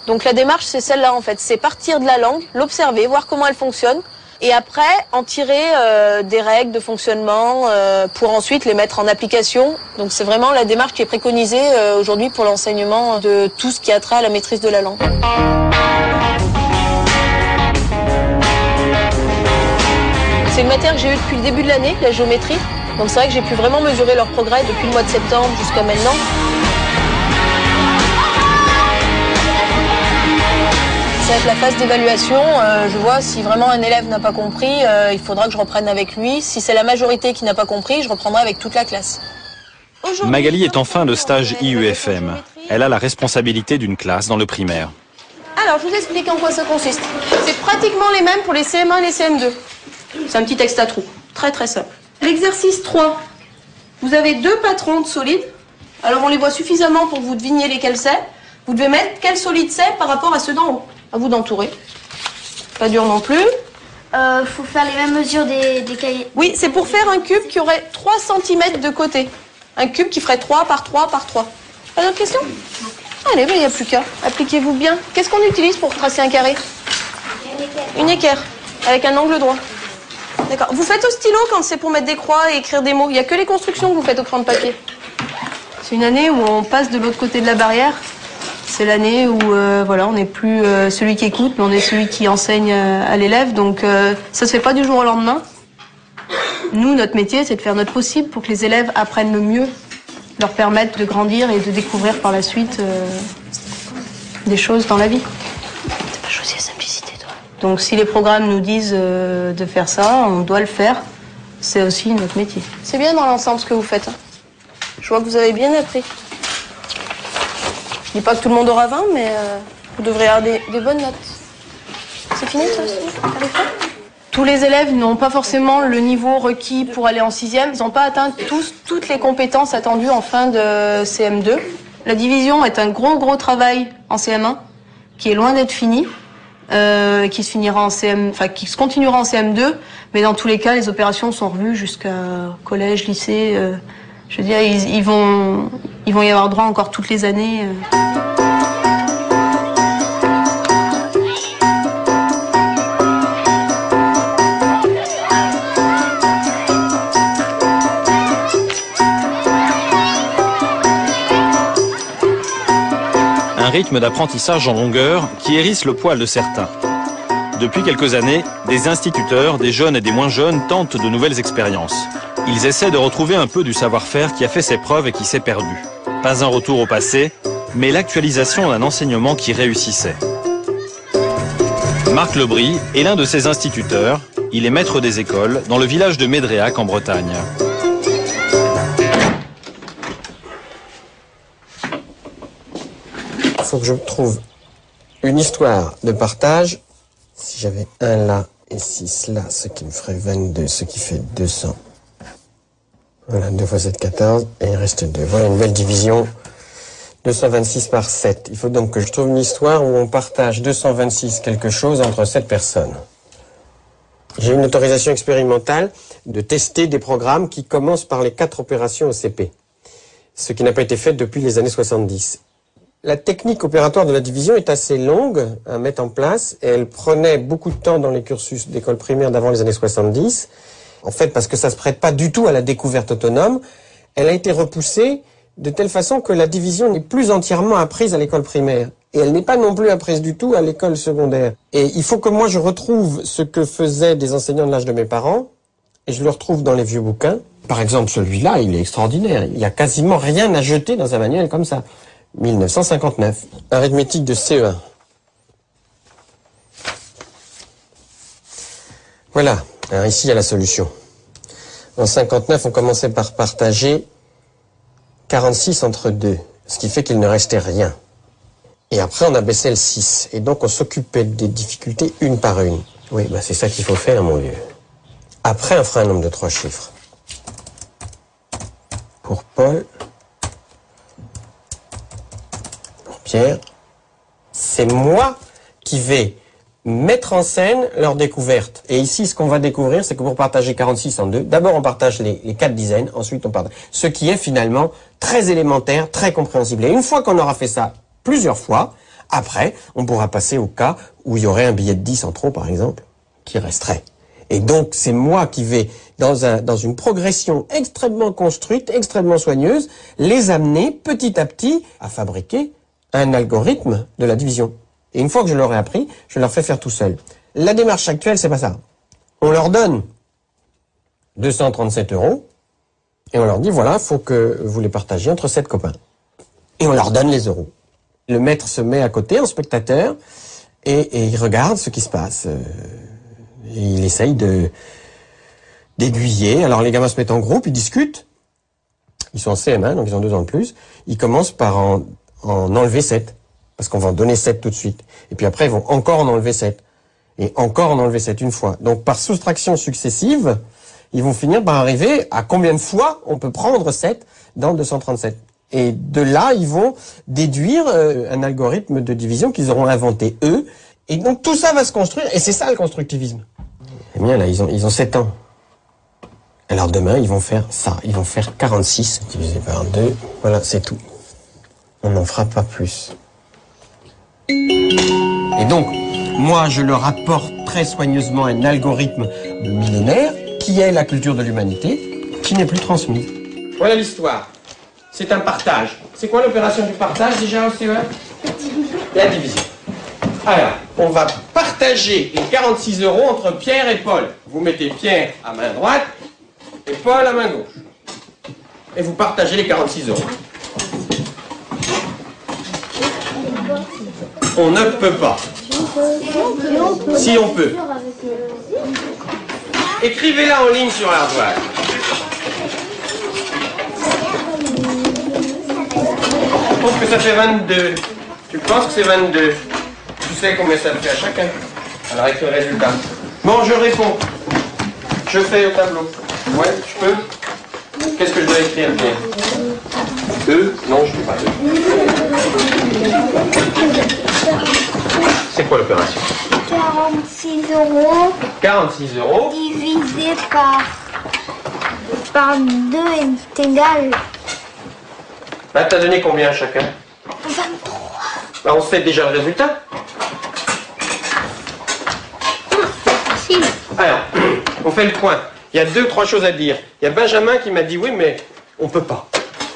Donc la démarche, c'est celle-là en fait, c'est partir de la langue, l'observer, voir comment elle fonctionne, et après en tirer des règles de fonctionnement pour ensuite les mettre en application. Donc c'est vraiment la démarche qui est préconisée aujourd'hui pour l'enseignement de tout ce qui a trait à la maîtrise de la langue. C'est une matière que j'ai eue depuis le début de l'année, la géométrie. Donc c'est vrai que j'ai pu vraiment mesurer leur progrès depuis le mois de septembre jusqu'à maintenant. Ça va être la phase d'évaluation. Je vois si vraiment un élève n'a pas compris, il faudra que je reprenne avec lui. Si c'est la majorité qui n'a pas compris, je reprendrai avec toute la classe. Magali est en fin de stage IUFM. Elle a la responsabilité d'une classe dans le primaire. Alors, je vous explique en quoi ça consiste. C'est pratiquement les mêmes pour les CM1 et les CM2. C'est un petit texte à trous, très très simple. L'exercice 3, vous avez 2 patrons de solides. Alors on les voit suffisamment pour que vous deviniez lesquels c'est. Vous devez mettre quel solide c'est par rapport à ceux d'en haut. À vous d'entourer. Pas dur non plus. Faut faire les mêmes mesures des cahiers. Oui, c'est pour faire un cube qui aurait 3 cm de côté. Un cube qui ferait 3 par 3 par 3. Pas d'autres questions? Allez, il n'y a plus qu'à. Appliquez-vous bien. Qu'est-ce qu'on utilise pour tracer un carré? Une équerre. Avec un angle droit. D'accord. Vous faites au stylo quand c'est pour mettre des croix et écrire des mots. Il n'y a que les constructions que vous faites au crayon de papier. C'est une année où on passe de l'autre côté de la barrière. C'est l'année où voilà, on n'est plus celui qui écoute, mais on est celui qui enseigne à l'élève. Donc ça se fait pas du jour au lendemain. Nous, notre métier, c'est de faire notre possible pour que les élèves apprennent le mieux, leur permettre de grandir et de découvrir par la suite des choses dans la vie. T'as pas choisi la simplicité, toi. Donc si les programmes nous disent de faire ça, on doit le faire. C'est aussi notre métier. C'est bien dans l'ensemble ce que vous faites. Hein. Je vois que vous avez bien appris. Je dis pas que tout le monde aura 20, mais vous devrez avoir des bonnes notes. C'est fini, ça aussi? T'arrives pas? Tous les élèves n'ont pas forcément le niveau requis pour aller en 6e. Ils n'ont pas atteint toutes les compétences attendues en fin de CM2. La division est un gros travail en CM1 qui est loin d'être fini, qui se finira en qui se continuera en CM2. Mais dans tous les cas, les opérations sont revues jusqu'à collège, lycée. Je veux dire, ils vont y avoir droit encore toutes les années. Un rythme d'apprentissage en longueur qui hérisse le poil de certains. Depuis quelques années, des instituteurs, des jeunes et des moins jeunes tentent de nouvelles expériences. Ils essaient de retrouver un peu du savoir-faire qui a fait ses preuves et qui s'est perdu. Pas un retour au passé, mais l'actualisation d'un enseignement qui réussissait. Marc Lebris est l'un de ces instituteurs. Il est maître des écoles dans le village de Médréac en Bretagne. Il faut que je trouve une histoire de partage. Si j'avais 1 là et 6 là, ce qui me ferait 22, ce qui fait 200. Voilà, 2 fois 7, 14, et il reste 2. Voilà une belle division. 226 par 7. Il faut donc que je trouve une histoire où on partage 226 quelque chose entre 7 personnes. J'ai une autorisation expérimentale de tester des programmes qui commencent par les 4 opérations OCP. Ce qui n'a pas été fait depuis les années 70. La technique opératoire de la division est assez longue à mettre en place et elle prenait beaucoup de temps dans les cursus d'école primaire d'avant les années 70. En fait, parce que ça se prête pas du tout à la découverte autonome, elle a été repoussée de telle façon que la division n'est plus entièrement apprise à l'école primaire. Et elle n'est pas non plus apprise du tout à l'école secondaire. Et il faut que moi je retrouve ce que faisaient des enseignants de l'âge de mes parents, et je le retrouve dans les vieux bouquins. Par exemple, celui-là, il est extraordinaire. Il n'y a quasiment rien à jeter dans un manuel comme ça. 1959. Arithmétique de CE1. Voilà. Alors ici, il y a la solution. En 59, on commençait par partager 46 entre 2, ce qui fait qu'il ne restait rien. Et après, on abaissait le 6. Et donc, on s'occupait des difficultés une par une. Oui, bah c'est ça qu'il faut faire, mon vieux. Après, on fera un nombre de 3 chiffres. Pour Paul, pour Pierre, c'est moi qui vais mettre en scène leur découverte. Et ici, ce qu'on va découvrir, c'est que pour partager 46 en 2, d'abord on partage les 4 dizaines, ensuite on partage. Ce qui est finalement très élémentaire, très compréhensible. Et une fois qu'on aura fait ça plusieurs fois, après, on pourra passer au cas où il y aurait un billet de 10 en trop, par exemple, qui resterait. Et donc, c'est moi qui vais, dans une progression extrêmement construite, extrêmement soigneuse, les amener petit à petit à fabriquer un algorithme de la division. Et une fois que je leur ai appris, je leur fais faire tout seul. La démarche actuelle, c'est pas ça. On leur donne 237 € et on leur dit, voilà, faut que vous les partagiez entre 7 copains. Et on leur donne les euros. Le maître se met à côté en spectateur et il regarde ce qui se passe. Et il essaye d'aiguiller. Alors les gamins se mettent en groupe, ils discutent. Ils sont en CM1, donc ils ont 2 ans de plus. Ils commencent par en enlever 7. Parce qu'on va en donner 7 tout de suite. Et puis après, ils vont encore en enlever 7. Et encore en enlever 7 une fois. Donc par soustraction successive, ils vont finir par arriver à combien de fois on peut prendre 7 dans 237. Et de là, ils vont déduire un algorithme de division qu'ils auront inventé eux. Et donc tout ça va se construire. Et c'est ça le constructivisme. Eh bien là, ils ont 7 ans. Alors demain, ils vont faire ça. Ils vont faire 46 divisé par 2. Voilà, c'est tout. On n'en fera pas plus. Et donc, moi, je leur apporte très soigneusement un algorithme de millénaire qui est la culture de l'humanité, qui n'est plus transmise. Voilà l'histoire. C'est un partage. C'est quoi l'opération du partage déjà au CE1? La division. Alors, on va partager les 46 € entre Pierre et Paul. Vous mettez Pierre à main droite et Paul à main gauche. Et vous partagez les 46 €. On ne peut pas. Si on peut. Écrivez-la en ligne sur l'ardoise. Je pense que ça fait 22. Tu penses que c'est 22? Tu sais combien ça fait à chacun? Alors avec le résultat. Bon, je réponds. Je fais au tableau. Ouais, je peux. Qu'est-ce que je dois écrire bien? E? Non, je ne fais pas E. C'est quoi l'opération? 46 €. 46 € Divisé par 2 est égal. Bah, t'as donné combien à chacun? 23. Bah, on sait déjà le résultat. Facile. Alors, on fait le point. Il y a 2-3 choses à dire. Il y a Benjamin qui m'a dit oui, mais on peut pas.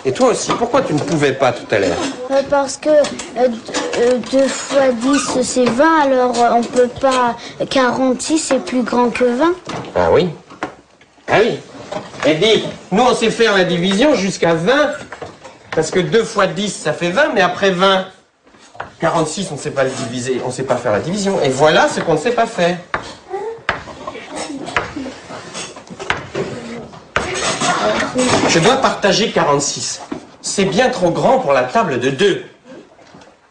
Et toi aussi, pourquoi tu ne pouvais pas tout à l'heure? Parce que 2 fois 10 c'est 20, alors on peut pas. 46 c'est plus grand que 20. Ah oui. Ah oui. Et dis, nous on sait faire la division jusqu'à 20, parce que 2 fois 10 ça fait 20, mais après 20, 46 on ne sait pas le diviser, on ne sait pas faire la division. Et voilà ce qu'on ne sait pas faire. Je dois partager 46. C'est bien trop grand pour la table de 2.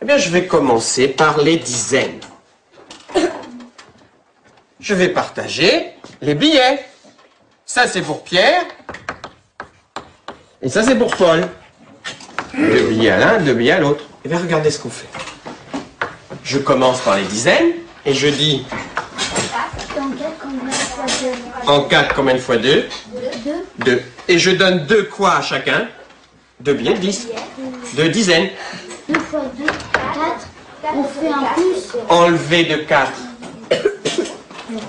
Eh bien, je vais commencer par les dizaines. Je vais partager les billets. Ça, c'est pour Pierre. Et ça, c'est pour Paul. 2 billets à l'un, 2 billets à l'autre. Eh bien, regardez ce qu'on fait. Je commence par les dizaines et je dis... En 4, combien de fois 2? 2. Et je donne 2 quoi à chacun? 2 billets de 10. 2 dizaines. 2 fois 2, 4. On fait un plus. Enlever de 4.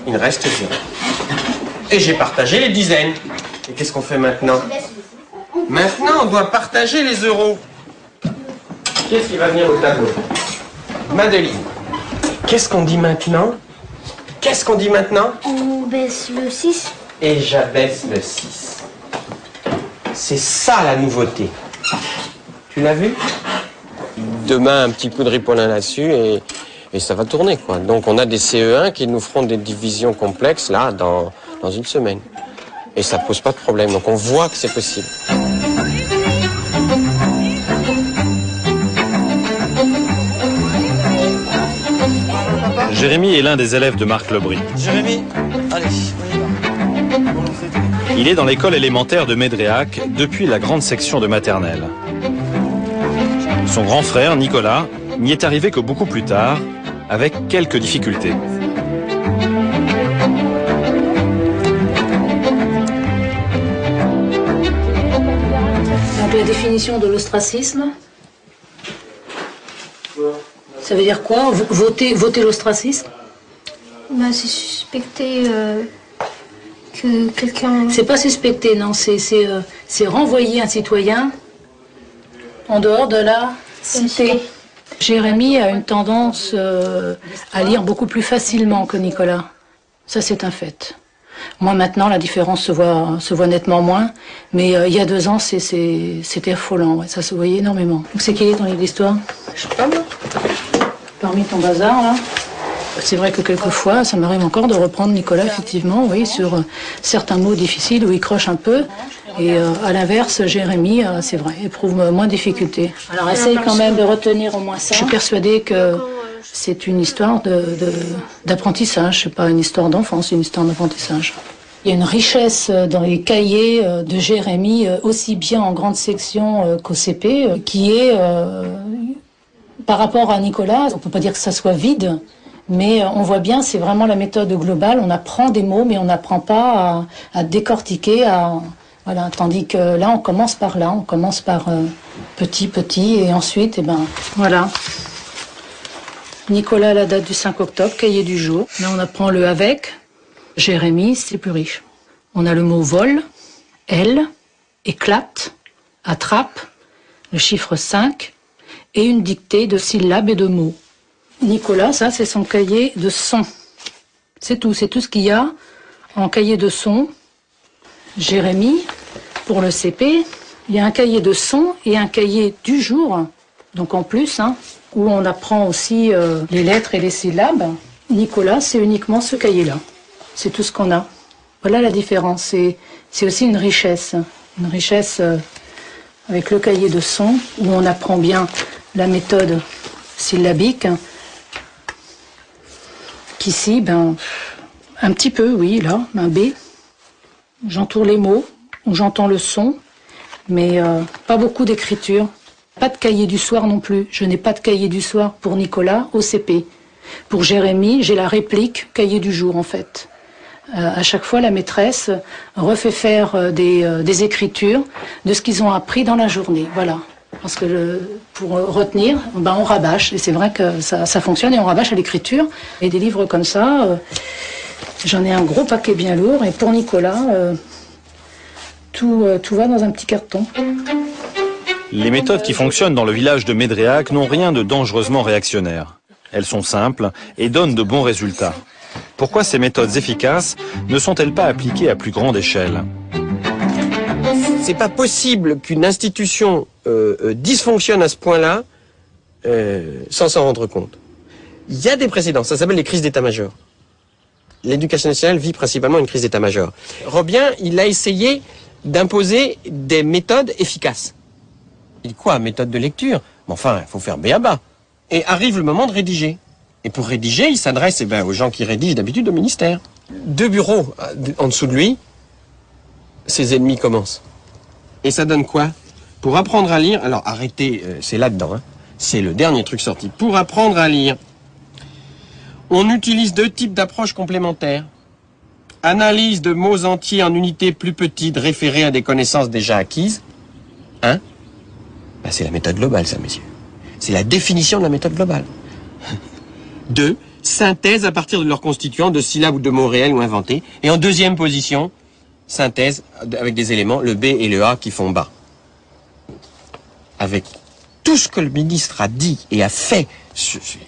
Il me reste 0. Et j'ai partagé les dizaines. Et qu'est-ce qu'on fait maintenant? Maintenant, on doit partager les euros. Qu'est-ce qui va venir au tableau? Madeleine. Qu'est-ce qu'on dit maintenant? Qu'est-ce qu'on dit maintenant? On baisse le 6. Et j'abaisse le 6. C'est ça la nouveauté. Tu l'as vu? Demain, un petit coup de ripolin là-dessus et ça va tourner, quoi. Donc on a des CE1 qui nous feront des divisions complexes, là, dans une semaine. Et ça pose pas de problème. Donc on voit que c'est possible. Jérémy est l'un des élèves de Marc Lebris. Jérémy, allez, on y va. Il est dans l'école élémentaire de Médréac depuis la grande section de maternelle. Son grand frère, Nicolas, n'y est arrivé que beaucoup plus tard, avec quelques difficultés. Donc la définition de l'ostracisme, ça veut dire quoi? Voter l'ostracisme? Bah, c'est suspecter que quelqu'un... C'est pas suspecter, non, c'est renvoyer un citoyen en dehors de la cité. Jérémie a une tendance à lire beaucoup plus facilement que Nicolas. Ça, c'est un fait. Moi, maintenant, la différence se voit nettement moins. Mais il y a 2 ans, c'était affolant. Ouais, ça se voyait énormément. C'est qui ton livre d'histoire? Je sais pas, moi. Parmi ton bazar, là. C'est vrai que quelquefois, ça m'arrive encore de reprendre Nicolas, effectivement, oui, sur certains mots difficiles où il croche un peu. Et à l'inverse, Jérémie, c'est vrai, éprouve moins de difficultés. Alors essaye quand même de retenir au moins ça. Je suis persuadée que c'est une histoire d'apprentissage, c'est pas une histoire d'enfance, c'est une histoire d'apprentissage. Il y a une richesse dans les cahiers de Jérémie, aussi bien en grande section qu'au CP, qui est, par rapport à Nicolas, on peut pas dire que ça soit vide, mais on voit bien, c'est vraiment la méthode globale. On apprend des mots, mais on n'apprend pas à décortiquer, voilà. Tandis que là, on commence par là, on commence par petit, et ensuite, voilà. Nicolas, la date du 5 octobre, cahier du jour. Là, on apprend le avec. Jérémie, c'est plus riche. On a le mot vol, elle, éclate, attrape, le chiffre 5, et une dictée de syllabes et de mots. Nicolas, ça, c'est son cahier de son. C'est tout ce qu'il y a en cahier de son. Jérémie, pour le CP, il y a un cahier de son et un cahier du jour, donc en plus, où on apprend aussi les lettres et les syllabes. Nicolas, c'est uniquement ce cahier-là. C'est tout ce qu'on a. Voilà la différence. C'est aussi une richesse avec le cahier de son, où on apprend bien la méthode syllabique, qu'ici, un petit peu, oui, là, un B. J'entoure les mots, ou j'entends le son, mais pas beaucoup d'écriture. Pas de cahier du soir non plus. Je n'ai pas de cahier du soir pour Nicolas au CP. Pour Jérémie, j'ai la réplique cahier du jour, en fait. À chaque fois, la maîtresse refait faire des écritures de ce qu'ils ont appris dans la journée. Voilà. Parce que pour retenir, on rabâche. Et c'est vrai que ça fonctionne et on rabâche à l'écriture. Et des livres comme ça, j'en ai un gros paquet bien lourd. Et pour Nicolas, tout va dans un petit carton. Les méthodes qui fonctionnent dans le village de Médréac n'ont rien de dangereusement réactionnaire. Elles sont simples et donnent de bons résultats. Pourquoi ces méthodes efficaces ne sont-elles pas appliquées à plus grande échelle? C'est pas possible qu'une institution dysfonctionne à ce point-là sans s'en rendre compte. Il y a des précédents, ça s'appelle les crises d'état-major. L'éducation nationale vit principalement une crise d'état-major. Robien, il a essayé d'imposer des méthodes efficaces. Il dit quoi, méthode de lecture? Mais enfin, il faut faire b.a.-ba. Et arrive le moment de rédiger. Et pour rédiger, il s'adresse aux gens qui rédigent d'habitude au ministère. 2 bureaux en dessous de lui, ses ennemis commencent. Et ça donne quoi? Pour apprendre à lire, alors arrêtez, c'est là-dedans, c'est le dernier truc sorti. Pour apprendre à lire, on utilise 2 types d'approches complémentaires. Analyse de mots entiers en unités plus petites référées à des connaissances déjà acquises. C'est la méthode globale, ça, messieurs. C'est la définition de la méthode globale. 2, synthèse à partir de leurs constituants de syllabes ou de mots réels ou inventés. Et en deuxième position, synthèse avec des éléments, le B et le A qui font bas. Avec tout ce que le ministre a dit et a fait,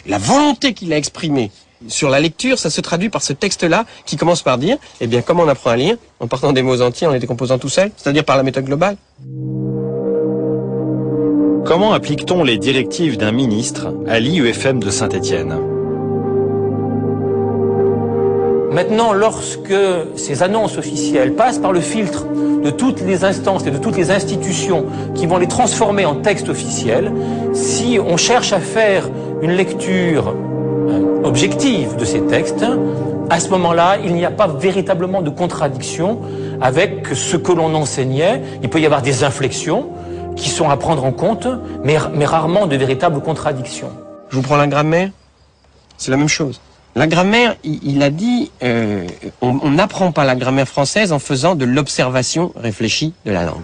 la volonté qu'il a exprimée sur la lecture, ça se traduit par ce texte-là qui commence par dire, comment on apprend à lire? En partant des mots entiers, en les décomposant tout seul, c'est-à-dire par la méthode globale. Comment applique-t-on les directives d'un ministre à l'IUFM de Saint-Étienne? Maintenant, lorsque ces annonces officielles passent par le filtre de toutes les instances et de toutes les institutions qui vont les transformer en texte officiel, si on cherche à faire une lecture objective de ces textes, à ce moment-là, il n'y a pas véritablement de contradiction avec ce que l'on enseignait. Il peut y avoir des inflexions qui sont à prendre en compte, mais rarement de véritables contradictions. Je vous prends la grammaire, c'est la même chose. La grammaire, il a dit, on n'apprend pas la grammaire française en faisant de l'observation réfléchie de la langue.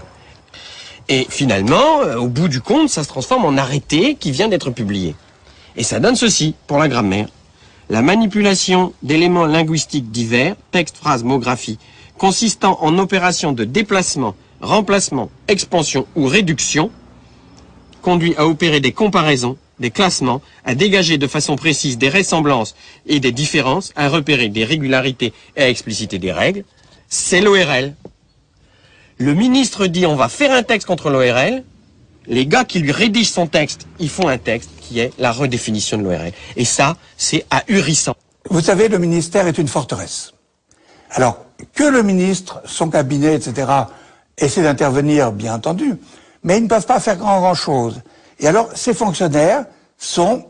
Et finalement, au bout du compte, ça se transforme en arrêté qui vient d'être publié. Et ça donne ceci, pour la grammaire. La manipulation d'éléments linguistiques divers, texte, phrase, mot, graphie, consistant en opérations de déplacement, remplacement, expansion ou réduction, conduit à opérer des comparaisons, des classements, à dégager de façon précise des ressemblances et des différences, à repérer des régularités et à expliciter des règles. C'est l'ORL. Le ministre dit on va faire un texte contre l'ORL. Les gars qui lui rédigent son texte, ils font un texte qui est la redéfinition de l'ORL. Et ça, c'est ahurissant. Vous savez, le ministère est une forteresse. Alors, que le ministre, son cabinet, etc., essaie d'intervenir, bien entendu, mais ils ne peuvent pas faire grand-chose. Et alors, ces fonctionnaires sont,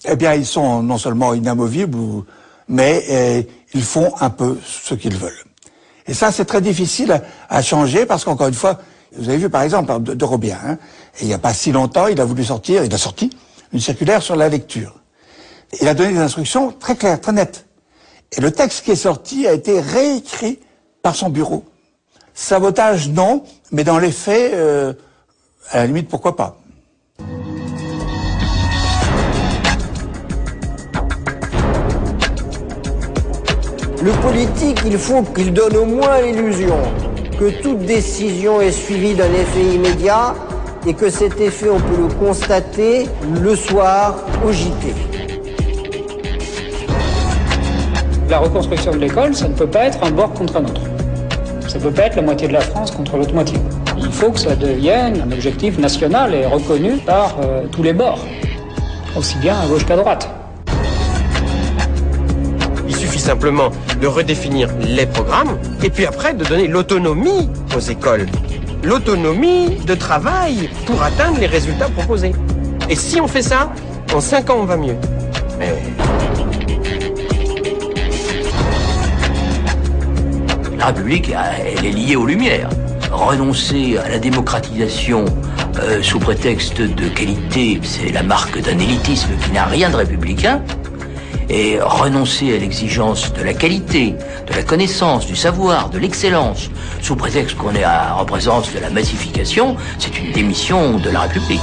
eh bien, ils sont non seulement inamovibles, mais ils font un peu ce qu'ils veulent. Et ça, c'est très difficile à changer parce qu'encore une fois, vous avez vu par exemple de Robien, hein, et il n'y a pas si longtemps, il a sorti une circulaire sur la lecture. Il a donné des instructions très claires, très nettes. Et le texte qui est sorti a été réécrit par son bureau. Sabotage, non, mais dans les faits, à la limite, pourquoi pas. Le politique, il faut qu'il donne au moins l'illusion que toute décision est suivie d'un effet immédiat et que cet effet, on peut le constater le soir au JT. La reconstruction de l'école, ça ne peut pas être un bord contre un autre. Ça ne peut pas être la moitié de la France contre l'autre moitié. Il faut que ça devienne un objectif national et reconnu par tous les bords, aussi bien à gauche qu'à droite. Il suffit simplement de redéfinir les programmes et puis après de donner l'autonomie aux écoles. L'autonomie de travail pour atteindre les résultats proposés. Et si on fait ça, en 5 ans on va mieux. Mais... La République, elle est liée aux Lumières. Renoncer à la démocratisation sous prétexte de qualité, c'est la marque d'un élitisme qui n'a rien de républicain. Et renoncer à l'exigence de la qualité, de la connaissance, du savoir, de l'excellence, sous prétexte qu'on est en présence de la massification, c'est une démission de la République.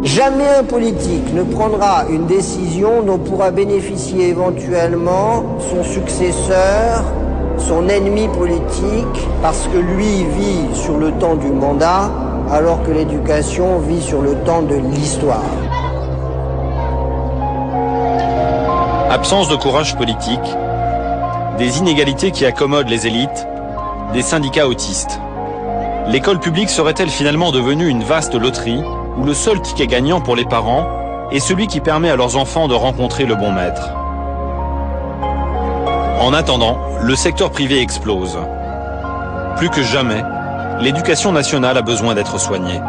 Jamais un politique ne prendra une décision dont pourra bénéficier éventuellement son successeur, son ennemi politique, parce que lui vit sur le temps du mandat, alors que l'éducation vit sur le temps de l'histoire. Absence de courage politique, des inégalités qui accommodent les élites, des syndicats autistes. L'école publique serait-elle finalement devenue une vaste loterie où le seul ticket gagnant pour les parents est celui qui permet à leurs enfants de rencontrer le bon maître? En attendant, le secteur privé explose. Plus que jamais, l'éducation nationale a besoin d'être soignée.